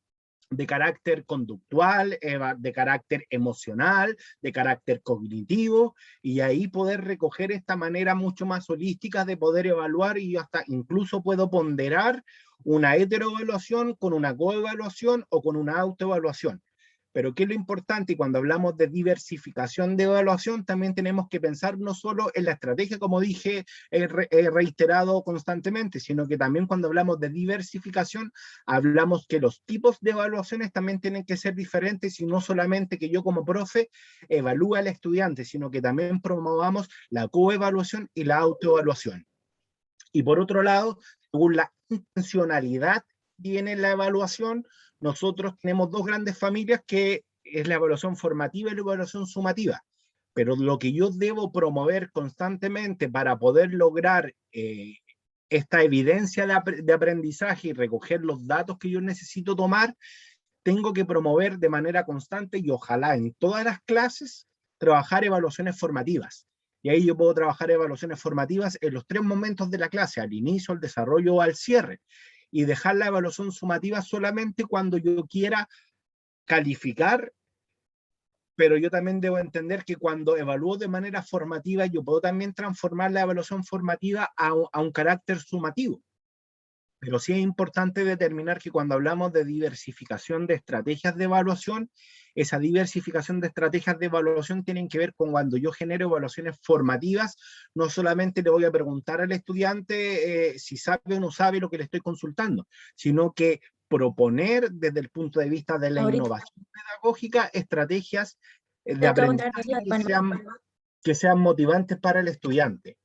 de carácter conductual, de carácter emocional, de carácter cognitivo, y ahí poder recoger esta manera mucho más holística de poder evaluar, y hasta incluso puedo ponderar una heteroevaluación con una coevaluación o con una autoevaluación. Pero ¿qué es lo importante? Y cuando hablamos de diversificación de evaluación, también tenemos que pensar no solo en la estrategia, como dije, he reiterado constantemente, sino que también cuando hablamos de diversificación, hablamos que los tipos de evaluaciones también tienen que ser diferentes y no solamente que yo como profe evalúe al estudiante, sino que también promovamos la coevaluación y la autoevaluación. Y por otro lado, según la intencionalidad que tiene la evaluación, nosotros tenemos dos grandes familias que es la evaluación formativa y la evaluación sumativa. Pero lo que yo debo promover constantemente para poder lograr esta evidencia de aprendizaje y recoger los datos que yo necesito tomar, tengo que promover de manera constante y ojalá en todas las clases trabajar evaluaciones formativas. Y ahí yo puedo trabajar evaluaciones formativas en los 3 momentos de la clase, al inicio, al desarrollo o al cierre. Y dejar la evaluación sumativa solamente cuando yo quiera calificar, pero yo también debo entender que cuando evalúo de manera formativa, yo puedo también transformar la evaluación formativa a un carácter sumativo. Pero sí es importante determinar que cuando hablamos de diversificación de estrategias de evaluación, esa diversificación de estrategias de evaluación tienen que ver con cuando yo genero evaluaciones formativas, no solamente le voy a preguntar al estudiante si sabe o no sabe lo que le estoy consultando, sino que proponer desde el punto de vista de la innovación pedagógica estrategias de aprendizaje que sean motivantes para el estudiante.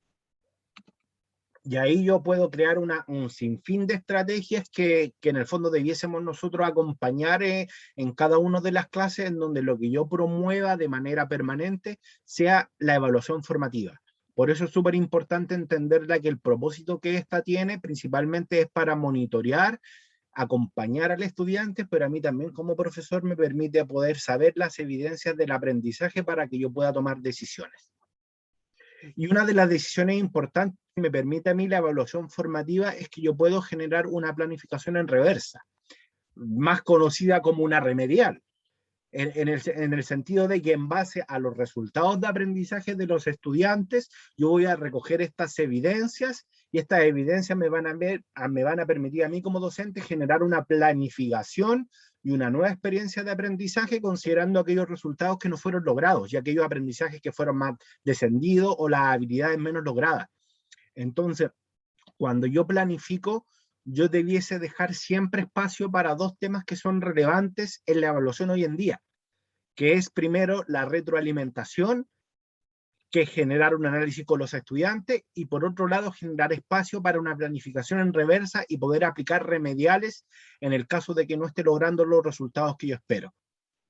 Y ahí yo puedo crear un sinfín de estrategias que en el fondo debiésemos nosotros acompañar en cada una de las clases en donde lo que yo promueva de manera permanente sea la evaluación formativa. Por eso es súper importante entenderla que el propósito que esta tiene principalmente es para monitorear, acompañar al estudiante, pero a mí también como profesor me permite poder saber las evidencias del aprendizaje para que yo pueda tomar decisiones. Y una de las decisiones importantes que me permite a mí la evaluación formativa es que yo puedo generar una planificación en reversa, más conocida como una remedial, en el sentido de que en base a los resultados de aprendizaje de los estudiantes, yo voy a recoger estas evidencias y estas evidencias me van a permitir a mí como docente generar una planificación y una nueva experiencia de aprendizaje considerando aquellos resultados que no fueron logrados y aquellos aprendizajes que fueron más descendidos o las habilidades menos logradas. Entonces, cuando yo planifico, yo debiese dejar siempre espacio para dos temas que son relevantes en la evaluación hoy en día, que es primero la retroalimentación, que es generar un análisis con los estudiantes, y por otro lado generar espacio para una planificación en reversa y poder aplicar remediales en el caso de que no esté logrando los resultados que yo espero.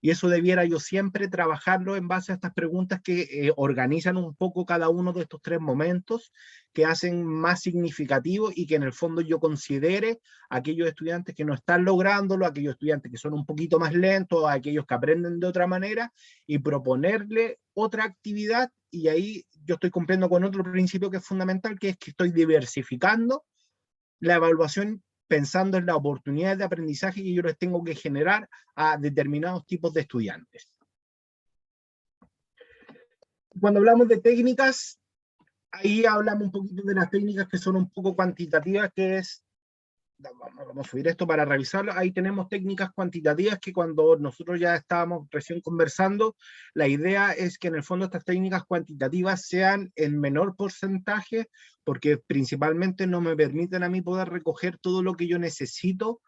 Y eso debiera yo siempre trabajarlo en base a estas preguntas que organizan un poco cada uno de estos 3 momentos, que hacen más significativo y que en el fondo yo considere a aquellos estudiantes que no están lográndolo, a aquellos estudiantes que son un poquito más lentos, a aquellos que aprenden de otra manera, y proponerle otra actividad. Y ahí yo estoy cumpliendo con otro principio que es fundamental, que es que estoy diversificando la evaluación pensando en las oportunidades de aprendizaje que yo les tengo que generar a determinados tipos de estudiantes. Cuando hablamos de técnicas, ahí hablamos un poquito de las técnicas que son un poco cuantitativas, que es, vamos a subir esto para revisarlo, ahí tenemos técnicas cuantitativas que cuando nosotros ya estábamos recién conversando, la idea es que en el fondo estas técnicas cuantitativas sean en menor porcentaje, porque principalmente no me permiten a mí poder recoger todo lo que yo necesito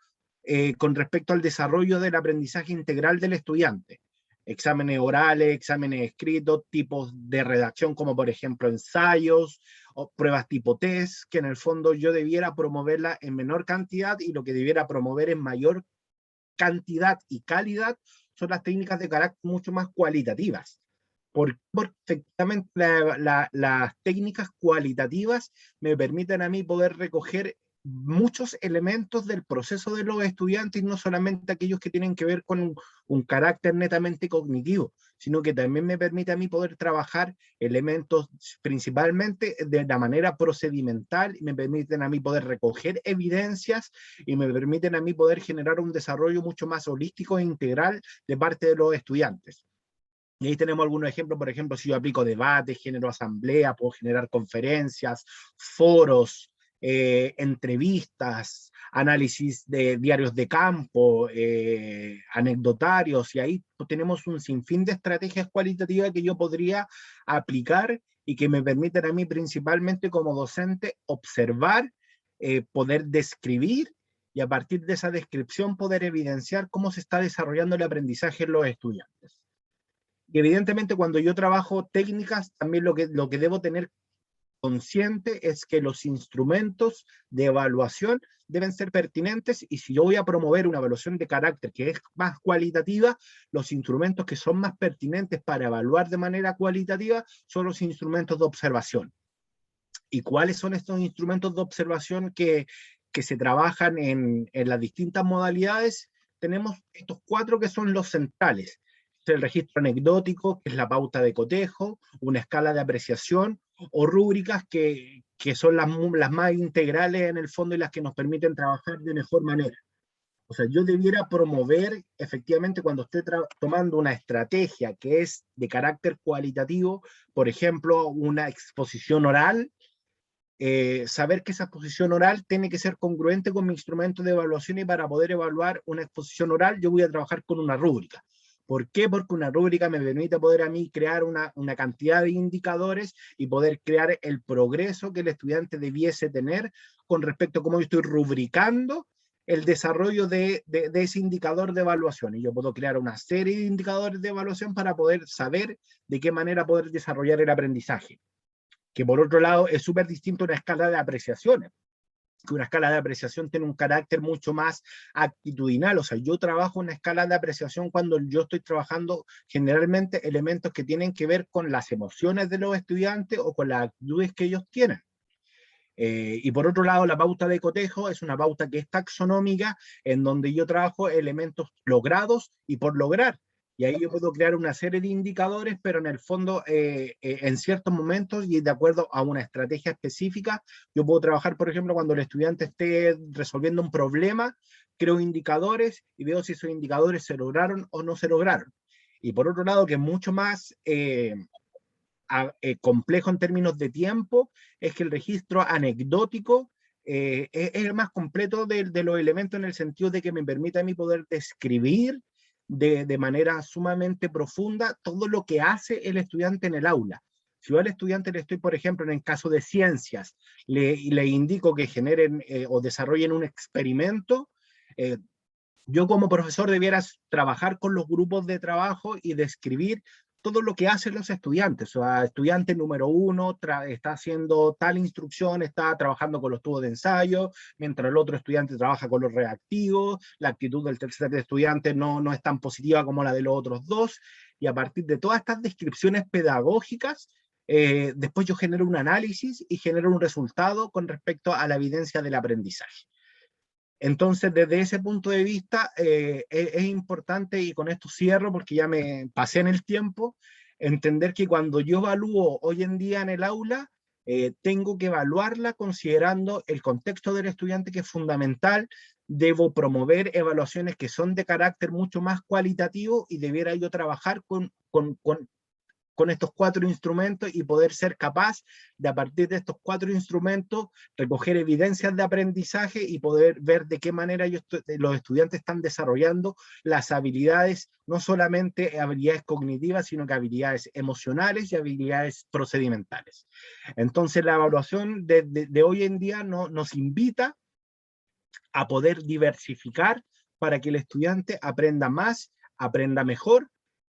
con respecto al desarrollo del aprendizaje integral del estudiante. Exámenes orales, exámenes escritos, tipos de redacción como por ejemplo ensayos o pruebas tipo test, que en el fondo yo debiera promoverla en menor cantidad y lo que debiera promover en mayor cantidad y calidad son las técnicas de carácter mucho más cualitativas. Porque efectivamente las técnicas cualitativas me permiten a mí poder recoger muchos elementos del proceso de los estudiantes, no solamente aquellos que tienen que ver con un carácter netamente cognitivo, sino que también me permite a mí poder trabajar elementos principalmente de la manera procedimental, y me permiten a mí poder recoger evidencias y me permiten a mí poder generar un desarrollo mucho más holístico e integral de parte de los estudiantes. Y ahí tenemos algunos ejemplos, por ejemplo, si yo aplico debate, genero asamblea, puedo generar conferencias, foros, entrevistas, análisis de diarios de campo, anecdotarios, y ahí tenemos un sinfín de estrategias cualitativas que yo podría aplicar y que me permiten a mí principalmente como docente observar, poder describir y a partir de esa descripción poder evidenciar cómo se está desarrollando el aprendizaje en los estudiantes. Y evidentemente cuando yo trabajo técnicas, también lo que debo tener consciente es que los instrumentos de evaluación deben ser pertinentes, y si yo voy a promover una evaluación de carácter que es más cualitativa, los instrumentos que son más pertinentes para evaluar de manera cualitativa son los instrumentos de observación. ¿Y cuáles son estos instrumentos de observación que se trabajan en las distintas modalidades? Tenemos estos 4 que son los centrales. El registro anecdótico, que es la pauta de cotejo, una escala de apreciación, o rúbricas que son las más integrales en el fondo y las que nos permiten trabajar de mejor manera. O sea, yo debiera promover, efectivamente, cuando esté tomando una estrategia que es de carácter cualitativo, por ejemplo, una exposición oral, saber que esa exposición oral tiene que ser congruente con mi instrumento de evaluación, y para poder evaluar una exposición oral yo voy a trabajar con una rúbrica. ¿Por qué? Porque una rúbrica me permite poder a mí crear una cantidad de indicadores y poder crear el progreso que el estudiante debiese tener con respecto a cómo yo estoy rubricando el desarrollo de ese indicador de evaluación. Y yo puedo crear una serie de indicadores de evaluación para poder saber de qué manera poder desarrollar el aprendizaje. Que por otro lado es súper distinto a una escala de apreciaciones, que una escala de apreciación tiene un carácter mucho más actitudinal. O sea, yo trabajo una escala de apreciación cuando yo estoy trabajando generalmente elementos que tienen que ver con las emociones de los estudiantes o con las actitudes que ellos tienen. Y por otro lado, la pauta de cotejo es una pauta que es taxonómica, en donde yo trabajo elementos logrados y por lograr. Y ahí yo puedo crear una serie de indicadores, pero en el fondo, en ciertos momentos y de acuerdo a una estrategia específica, yo puedo trabajar, por ejemplo, cuando el estudiante esté resolviendo un problema, creo indicadores y veo si esos indicadores se lograron o no se lograron. Y por otro lado, que es mucho más complejo en términos de tiempo, es que el registro anecdótico es el más completo de los elementos, en el sentido de que me permite a mí poder describir de manera sumamente profunda todo lo que hace el estudiante en el aula. Si yo al estudiante le estoy, por ejemplo, en el caso de ciencias, le indico que generen o desarrollen un experimento, yo como profesor debiera trabajar con los grupos de trabajo y describir todo lo que hacen los estudiantes. O sea, estudiante número 1 está haciendo tal instrucción, está trabajando con los tubos de ensayo, mientras el otro estudiante trabaja con los reactivos, la actitud del tercer estudiante no es tan positiva como la de los otros dos, y a partir de todas estas descripciones pedagógicas, después yo genero un análisis y genero un resultado con respecto a la evidencia del aprendizaje. Entonces, desde ese punto de vista, es importante, y con esto cierro porque ya me pasé en el tiempo, entender que cuando yo evalúo hoy en día en el aula, tengo que evaluarla considerando el contexto del estudiante, que es fundamental. Debo promover evaluaciones que son de carácter mucho más cualitativo, y debiera yo trabajar con estos 4 instrumentos y poder ser capaz de, a partir de estos 4 instrumentos, recoger evidencias de aprendizaje y poder ver de qué manera los estudiantes están desarrollando las habilidades, no solamente habilidades cognitivas, sino que habilidades emocionales y habilidades procedimentales. Entonces, la evaluación de hoy en día nos invita a poder diversificar para que el estudiante aprenda más, aprenda mejor,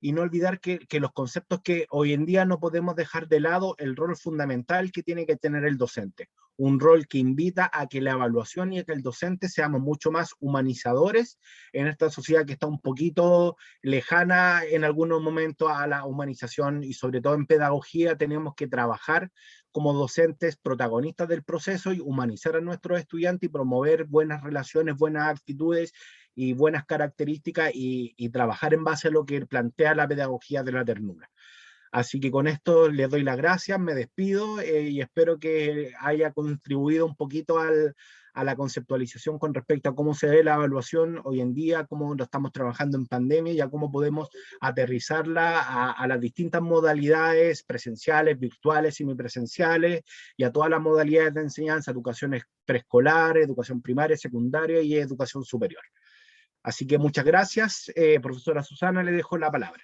y no olvidar que los conceptos que hoy en día no podemos dejar de lado, el rol fundamental que tiene que tener el docente. Un rol que invita a que la evaluación y a que el docente seamos mucho más humanizadores en esta sociedad que está un poquito lejana en algunos momentos a la humanización, y sobre todo en pedagogía tenemos que trabajar como docentes protagonistas del proceso y humanizar a nuestros estudiantes y promover buenas relaciones, buenas actitudes y buenas características, y trabajar en base a lo que plantea la pedagogía de la ternura. Así que con esto les doy las gracias, me despido, y espero que haya contribuido un poquito a la conceptualización con respecto a cómo se ve la evaluación hoy en día, cómo lo estamos trabajando en pandemia y a cómo podemos aterrizarla a las distintas modalidades presenciales, virtuales, semipresenciales y a todas las modalidades de enseñanza, educación preescolar, educación primaria, secundaria y educación superior. Así que muchas gracias. Profesora Susana, le dejo la palabra.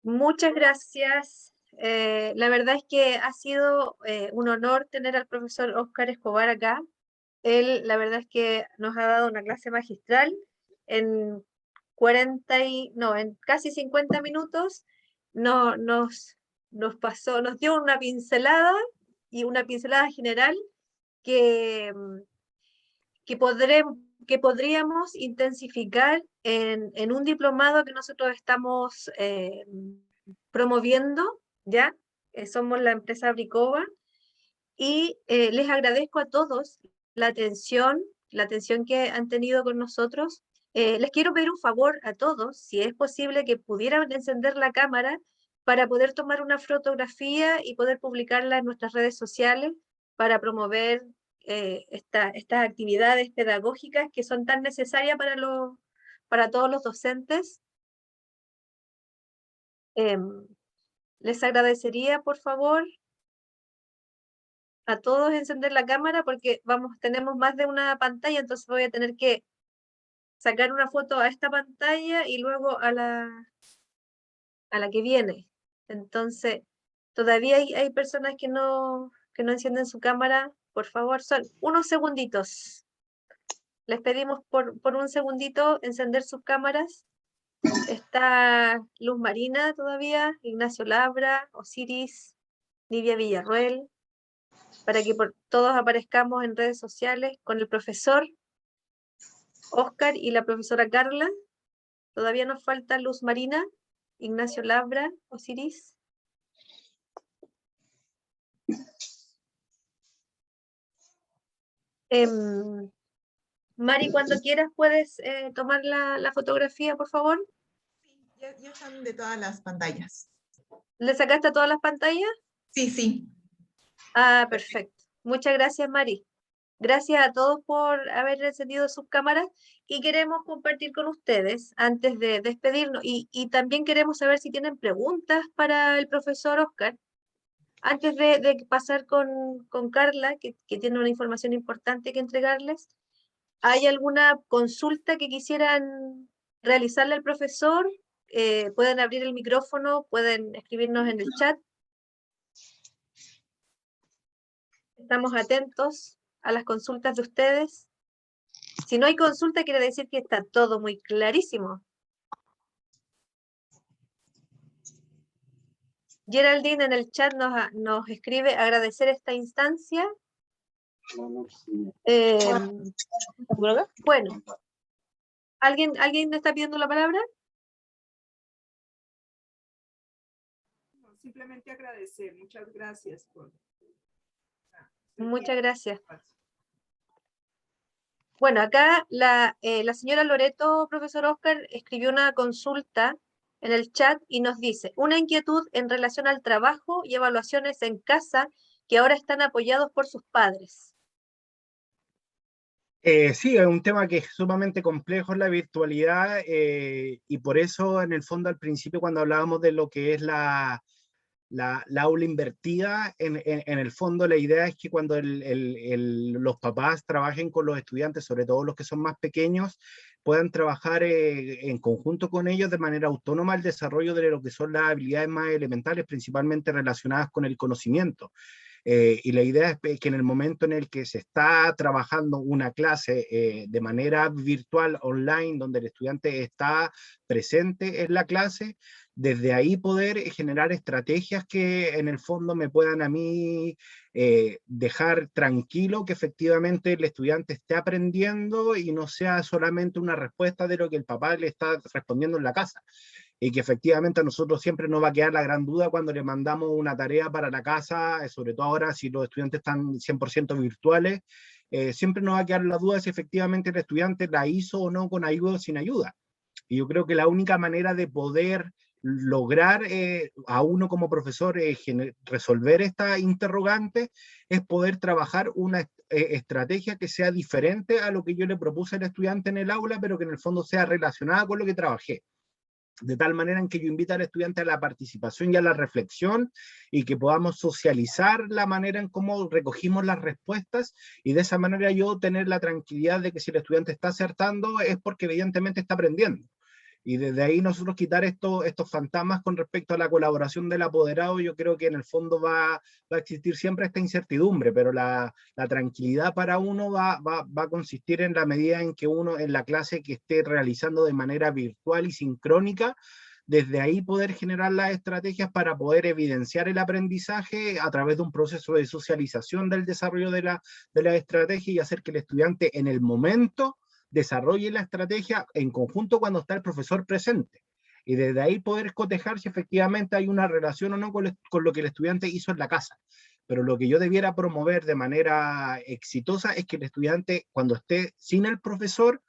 Muchas gracias. La verdad es que ha sido un honor tener al profesor Óscar Escobar acá. Él, la verdad es que nos ha dado una clase magistral en en casi 50 minutos. Nos dio una pincelada y una pincelada general que, que podríamos intensificar en un diplomado que nosotros estamos promoviendo, ¿ya? Somos la empresa Bricova y les agradezco a todos la atención que han tenido con nosotros. Les quiero pedir un favor a todos, si es posible que pudieran encender la cámara para poder tomar una fotografía y poder publicarla en nuestras redes sociales para promover estas actividades pedagógicas que son tan necesarias para todos los docentes. Les agradecería, por favor, a todos encender la cámara porque tenemos más de una pantalla, entonces voy a tener que sacar una foto a esta pantalla y luego a la que viene. Entonces, todavía hay personas que no encienden su cámara. Por favor, son unos segunditos. Les pedimos por un segundito encender sus cámaras. Está Luz Marina todavía, Ignacio Labra, Osiris, Nidia Villarruel, para que todos aparezcamos en redes sociales con el profesor Óscar y la profesora Carla. Todavía nos falta Luz Marina, Ignacio Labra, Osiris. Mari, cuando quieras puedes tomar la fotografía, por favor. Sí, ya están de todas las pantallas. ¿Le sacaste a todas las pantallas? Sí, sí. Ah, perfecto. Muchas gracias, Mari. Gracias a todos por haber encendido sus cámaras y queremos compartir con ustedes antes de despedirnos y también queremos saber si tienen preguntas para el profesor Óscar. Antes de pasar con Carla, que tiene una información importante que entregarles, ¿hay alguna consulta que quisieran realizarle al profesor? Pueden abrir el micrófono, pueden escribirnos en el chat. Estamos atentos a las consultas de ustedes. Si no hay consulta, quiere decir que está todo muy clarísimo. Geraldine en el chat nos escribe agradecer esta instancia. Bueno, ¿alguien está pidiendo la palabra? Simplemente agradecer. Muchas gracias. Muchas gracias. Bueno, acá la señora Loreto, profesor Óscar, escribió una consulta en el chat y nos dice, una inquietud en relación al trabajo y evaluaciones en casa que ahora están apoyados por sus padres. Sí, es un tema que es sumamente complejo, la virtualidad, y por eso en el fondo al principio cuando hablábamos de lo que es la aula invertida, en el fondo la idea es que cuando los papás trabajen con los estudiantes, sobre todo los que son más pequeños, puedan trabajar en conjunto con ellos de manera autónoma el desarrollo de lo que son las habilidades más elementales, principalmente relacionadas con el conocimiento. Y la idea es que en el momento en el que se está trabajando una clase de manera virtual, online, donde el estudiante está presente en la clase, desde ahí poder generar estrategias que en el fondo me puedan a mí dejar tranquilo que efectivamente el estudiante esté aprendiendo y no sea solamente una respuesta de lo que el papá le está respondiendo en la casa. Y que efectivamente a nosotros siempre nos va a quedar la gran duda cuando le mandamos una tarea para la casa, sobre todo ahora si los estudiantes están 100% virtuales, siempre nos va a quedar la duda si efectivamente el estudiante la hizo o no con ayuda o sin ayuda. Y yo creo que la única manera de poder lograr a uno como profesor resolver esta interrogante es poder trabajar estrategia que sea diferente a lo que yo le propuse al estudiante en el aula, pero que en el fondo sea relacionada con lo que trabajé. De tal manera en que yo invito al estudiante a la participación y a la reflexión y que podamos socializar la manera en cómo recogimos las respuestas y de esa manera yo tener la tranquilidad de que si el estudiante está acertando es porque evidentemente está aprendiendo. Y desde ahí nosotros quitar estos fantasmas con respecto a la colaboración del apoderado, yo creo que en el fondo va a existir siempre esta incertidumbre, pero la tranquilidad para uno va a consistir en la medida en que uno en la clase que esté realizando de manera virtual y sincrónica, desde ahí poder generar las estrategias para poder evidenciar el aprendizaje a través de un proceso de socialización del desarrollo de la estrategia y hacer que el estudiante en el momento desarrolle la estrategia en conjunto cuando está el profesor presente. Y desde ahí poder cotejar si efectivamente hay una relación o no con lo que el estudiante hizo en la casa. Pero lo que yo debiera promover de manera exitosa es que el estudiante, cuando esté sin el profesor,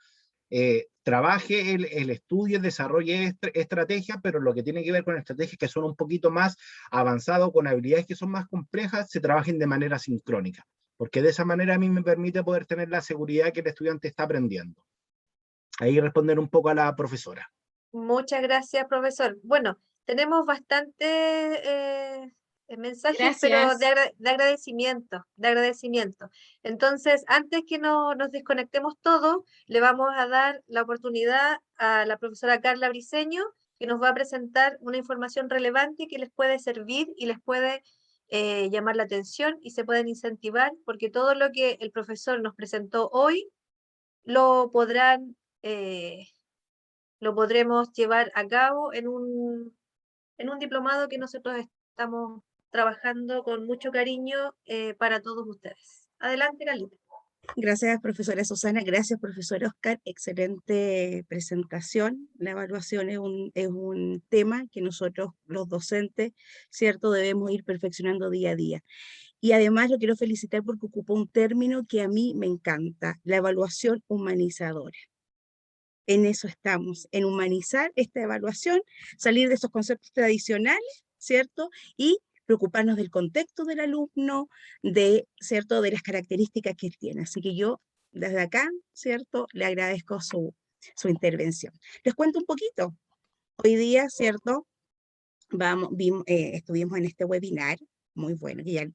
trabaje el estudio, desarrolle estrategias, pero lo que tiene que ver con estrategias que son un poquito más avanzadas, con habilidades que son más complejas, se trabajen de manera sincrónica, porque de esa manera a mí me permite poder tener la seguridad que el estudiante está aprendiendo. Ahí responder un poco a la profesora. Muchas gracias, profesor. Bueno, tenemos bastante mensajes, pero Gracias. de agradecimiento, de agradecimiento. Entonces, antes que nos desconectemos todos, le vamos a dar la oportunidad a la profesora Carla Briceño, que nos va a presentar una información relevante que les puede servir y les puede llamar la atención y se pueden incentivar, porque todo lo que el profesor nos presentó hoy lo podrán... lo podremos llevar a cabo en un diplomado que nosotros estamos trabajando con mucho cariño para todos ustedes. Adelante, Carlita. Gracias, profesora Susana. Gracias, profesor Oscar. Excelente presentación. La evaluación es un tema que nosotros, los docentes, ¿cierto?, debemos ir perfeccionando día a día. Y además lo quiero felicitar porque ocupó un término que a mí me encanta, la evaluación humanizadora. En eso estamos, en humanizar esta evaluación, salir de esos conceptos tradicionales, ¿cierto? Y preocuparnos del contexto del alumno, ¿cierto?, de las características que él tiene. Así que yo, desde acá, ¿cierto?, le agradezco su intervención. Les cuento un poquito. Hoy día, ¿cierto?, estuvimos en este webinar, muy bueno, que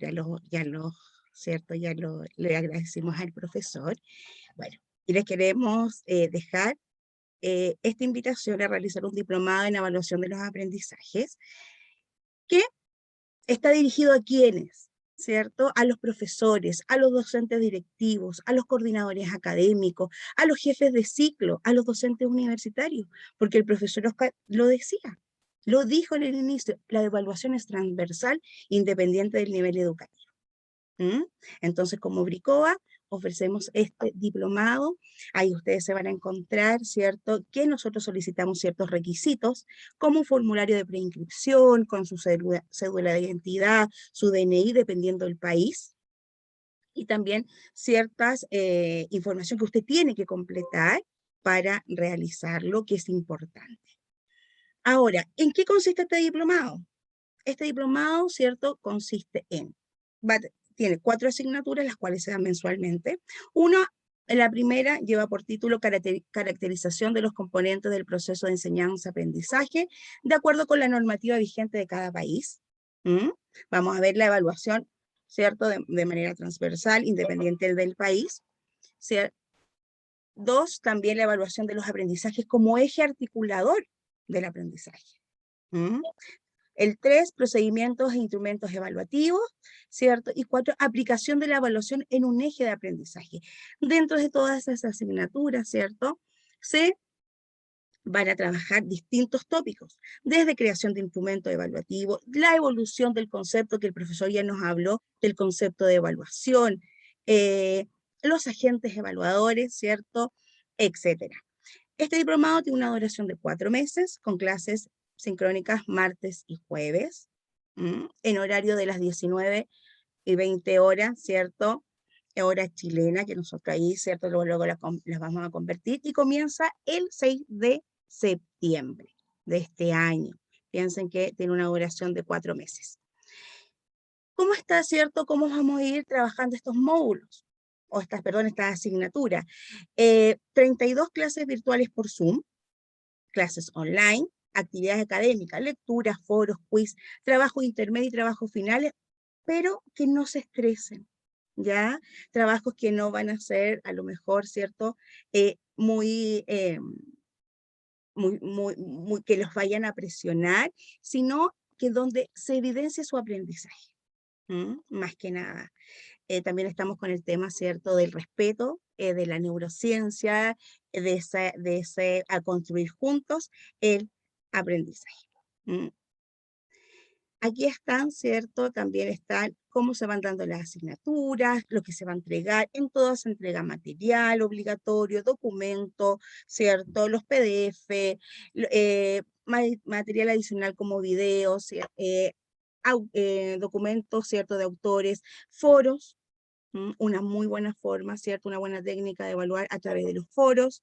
¿cierto?, le agradecimos al profesor. Bueno, y les queremos dejar esta invitación a realizar un diplomado en evaluación de los aprendizajes, que está dirigido a quienes, ¿cierto? A los profesores, a los docentes directivos, a los coordinadores académicos, a los jefes de ciclo, a los docentes universitarios, porque el profesor Oscar lo decía, lo dijo en el inicio, la evaluación es transversal, independiente del nivel educativo. Entonces, como Bricoa, ofrecemos este diplomado. Ahí ustedes se van a encontrar, ¿cierto?, que nosotros solicitamos ciertos requisitos, como un formulario de preinscripción, con su cédula de identidad, su DNI, dependiendo del país, y también ciertas información que usted tiene que completar para realizarlo, que es importante. Ahora, ¿en qué consiste este diplomado? Este diplomado, ¿cierto?, consiste en... tiene 4 asignaturas, las cuales se dan mensualmente. La primera lleva por título caracterización de los componentes del proceso de enseñanza-aprendizaje, de acuerdo con la normativa vigente de cada país. Vamos a ver la evaluación, ¿cierto?, de manera transversal, independiente del país. 2, también la evaluación de los aprendizajes como eje articulador del aprendizaje. El 3, procedimientos e instrumentos evaluativos, ¿cierto? Y 4, aplicación de la evaluación en un eje de aprendizaje. Dentro de todas esas asignaturas, ¿cierto?, se van a trabajar distintos tópicos, desde creación de instrumentos evaluativos, la evolución del concepto que el profesor ya nos habló, del concepto de evaluación, los agentes evaluadores, ¿cierto?, etcétera. Este diplomado tiene una duración de 4 meses, con clases sincrónicas martes y jueves, en horario de las 19 y 20 horas, ¿cierto? Hora chilena, que nosotros ahí, ¿cierto?, luego las vamos a convertir, y comienza el 6 de septiembre de este año. Piensen que tiene una duración de 4 meses. ¿Cómo está, cierto? ¿Cómo vamos a ir trabajando estos módulos? estas asignaturas. 32 clases virtuales por Zoom, clases online, actividades académicas, lecturas, foros, quiz, trabajo intermedio y trabajo finales, pero que no se estresen, ¿ya? Trabajos que no van a ser, a lo mejor, ¿cierto? Que los vayan a presionar, sino que donde se evidencie su aprendizaje, más que nada. También estamos con el tema, ¿cierto?, del respeto, de la neurociencia, a construir juntos el aprendizaje. Aquí están, ¿cierto? También están cómo se van dando las asignaturas, lo que se va a entregar. En todas se entrega material obligatorio, documento, ¿cierto? Los PDF, material adicional como videos, documentos, ¿cierto? De autores, foros, una muy buena forma, ¿cierto? Una buena técnica de evaluar a través de los foros,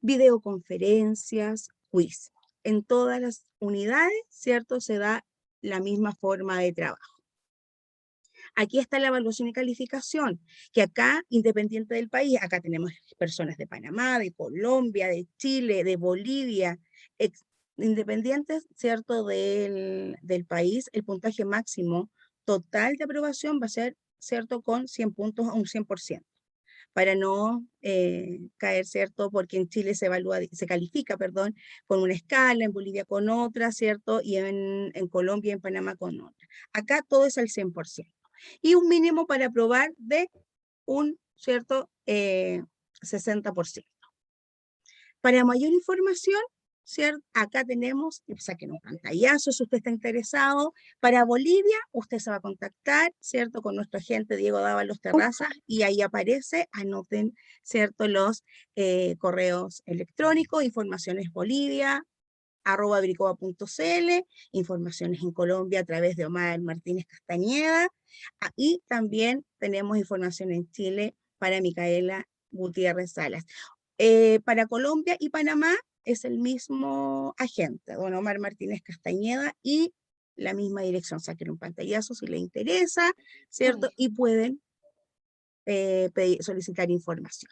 videoconferencias, quiz. En todas las unidades, ¿cierto? Se da la misma forma de trabajo. Aquí está la evaluación y calificación, que acá, independiente del país, acá tenemos personas de Panamá, de Colombia, de Chile, de Bolivia, independientes, ¿cierto?, del país, el puntaje máximo total de aprobación va a ser, ¿cierto?, con 100 puntos a un 100%, para no caer, ¿cierto?, porque en Chile se califica, perdón, con una escala, en Bolivia con otra, ¿cierto?, y en Colombia y en Panamá con otra. Acá todo es al 100%. Y un mínimo para aprobar de un, ¿cierto?, 60%. Para mayor información, ¿cierto? Acá tenemos, saquen un pantallazo si usted está interesado. Para Bolivia, usted se va a contactar, ¿cierto?, con nuestro agente Diego Dávalos Terraza, y ahí aparece, anoten, ¿cierto?, los correos electrónicos, informacionesbolivia@bricoa.cl, informaciones en Colombia a través de Omar Martínez Castañeda, y también tenemos información en Chile para Micaela Gutiérrez Salas. Para Colombia y Panamá es el mismo agente, don Omar Martínez Castañeda, y la misma dirección. Saquen un pantallazo si les interesa, ¿cierto? Y pueden solicitar información.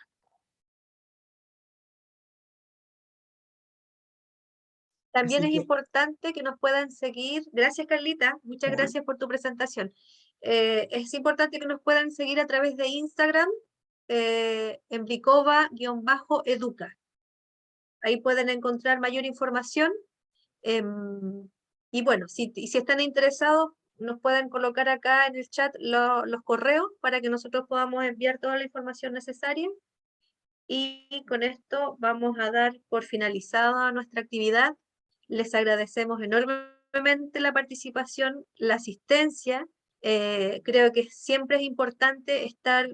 También Así es que, importante que nos puedan seguir. Gracias, Carlita. Muchas gracias por tu presentación. Es importante que nos puedan seguir a través de Instagram, en Bricova_educa. Ahí pueden encontrar mayor información. Y bueno, si están interesados, nos pueden colocar acá en el chat los correos para que nosotros podamos enviar toda la información necesaria. Y con esto vamos a dar por finalizada nuestra actividad. Les agradecemos enormemente la participación, la asistencia. Creo que siempre es importante estar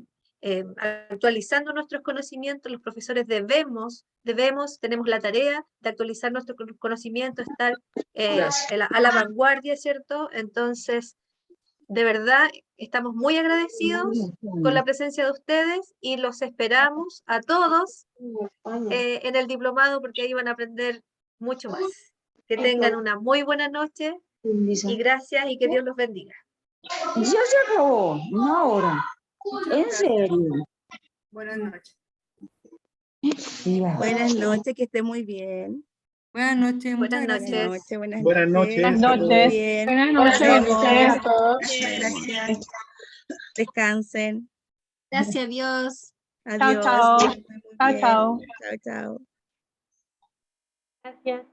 actualizando nuestros conocimientos. Los profesores tenemos la tarea de actualizar nuestro conocimiento, estar a la vanguardia, ¿cierto? Entonces, de verdad, estamos muy agradecidos con la presencia de ustedes y los esperamos a todos en el diplomado, porque ahí van a aprender mucho más. Que tengan una muy buena noche y gracias y que Dios los bendiga. Ya se acabó, una hora. ¿En serio? Buenas noches. buenas noches, que esté muy bien. Buenas noches, Buenas muchas gracias. noches. Buenas noches. Buenas que esté noches. muy bien. Buenas Nos noches, vemos. bendiciones a todos. Gracias. Descansen. Gracias a Dios. Adiós. chao. que estén muy Chao, bien. chao. Chao, chao. Gracias.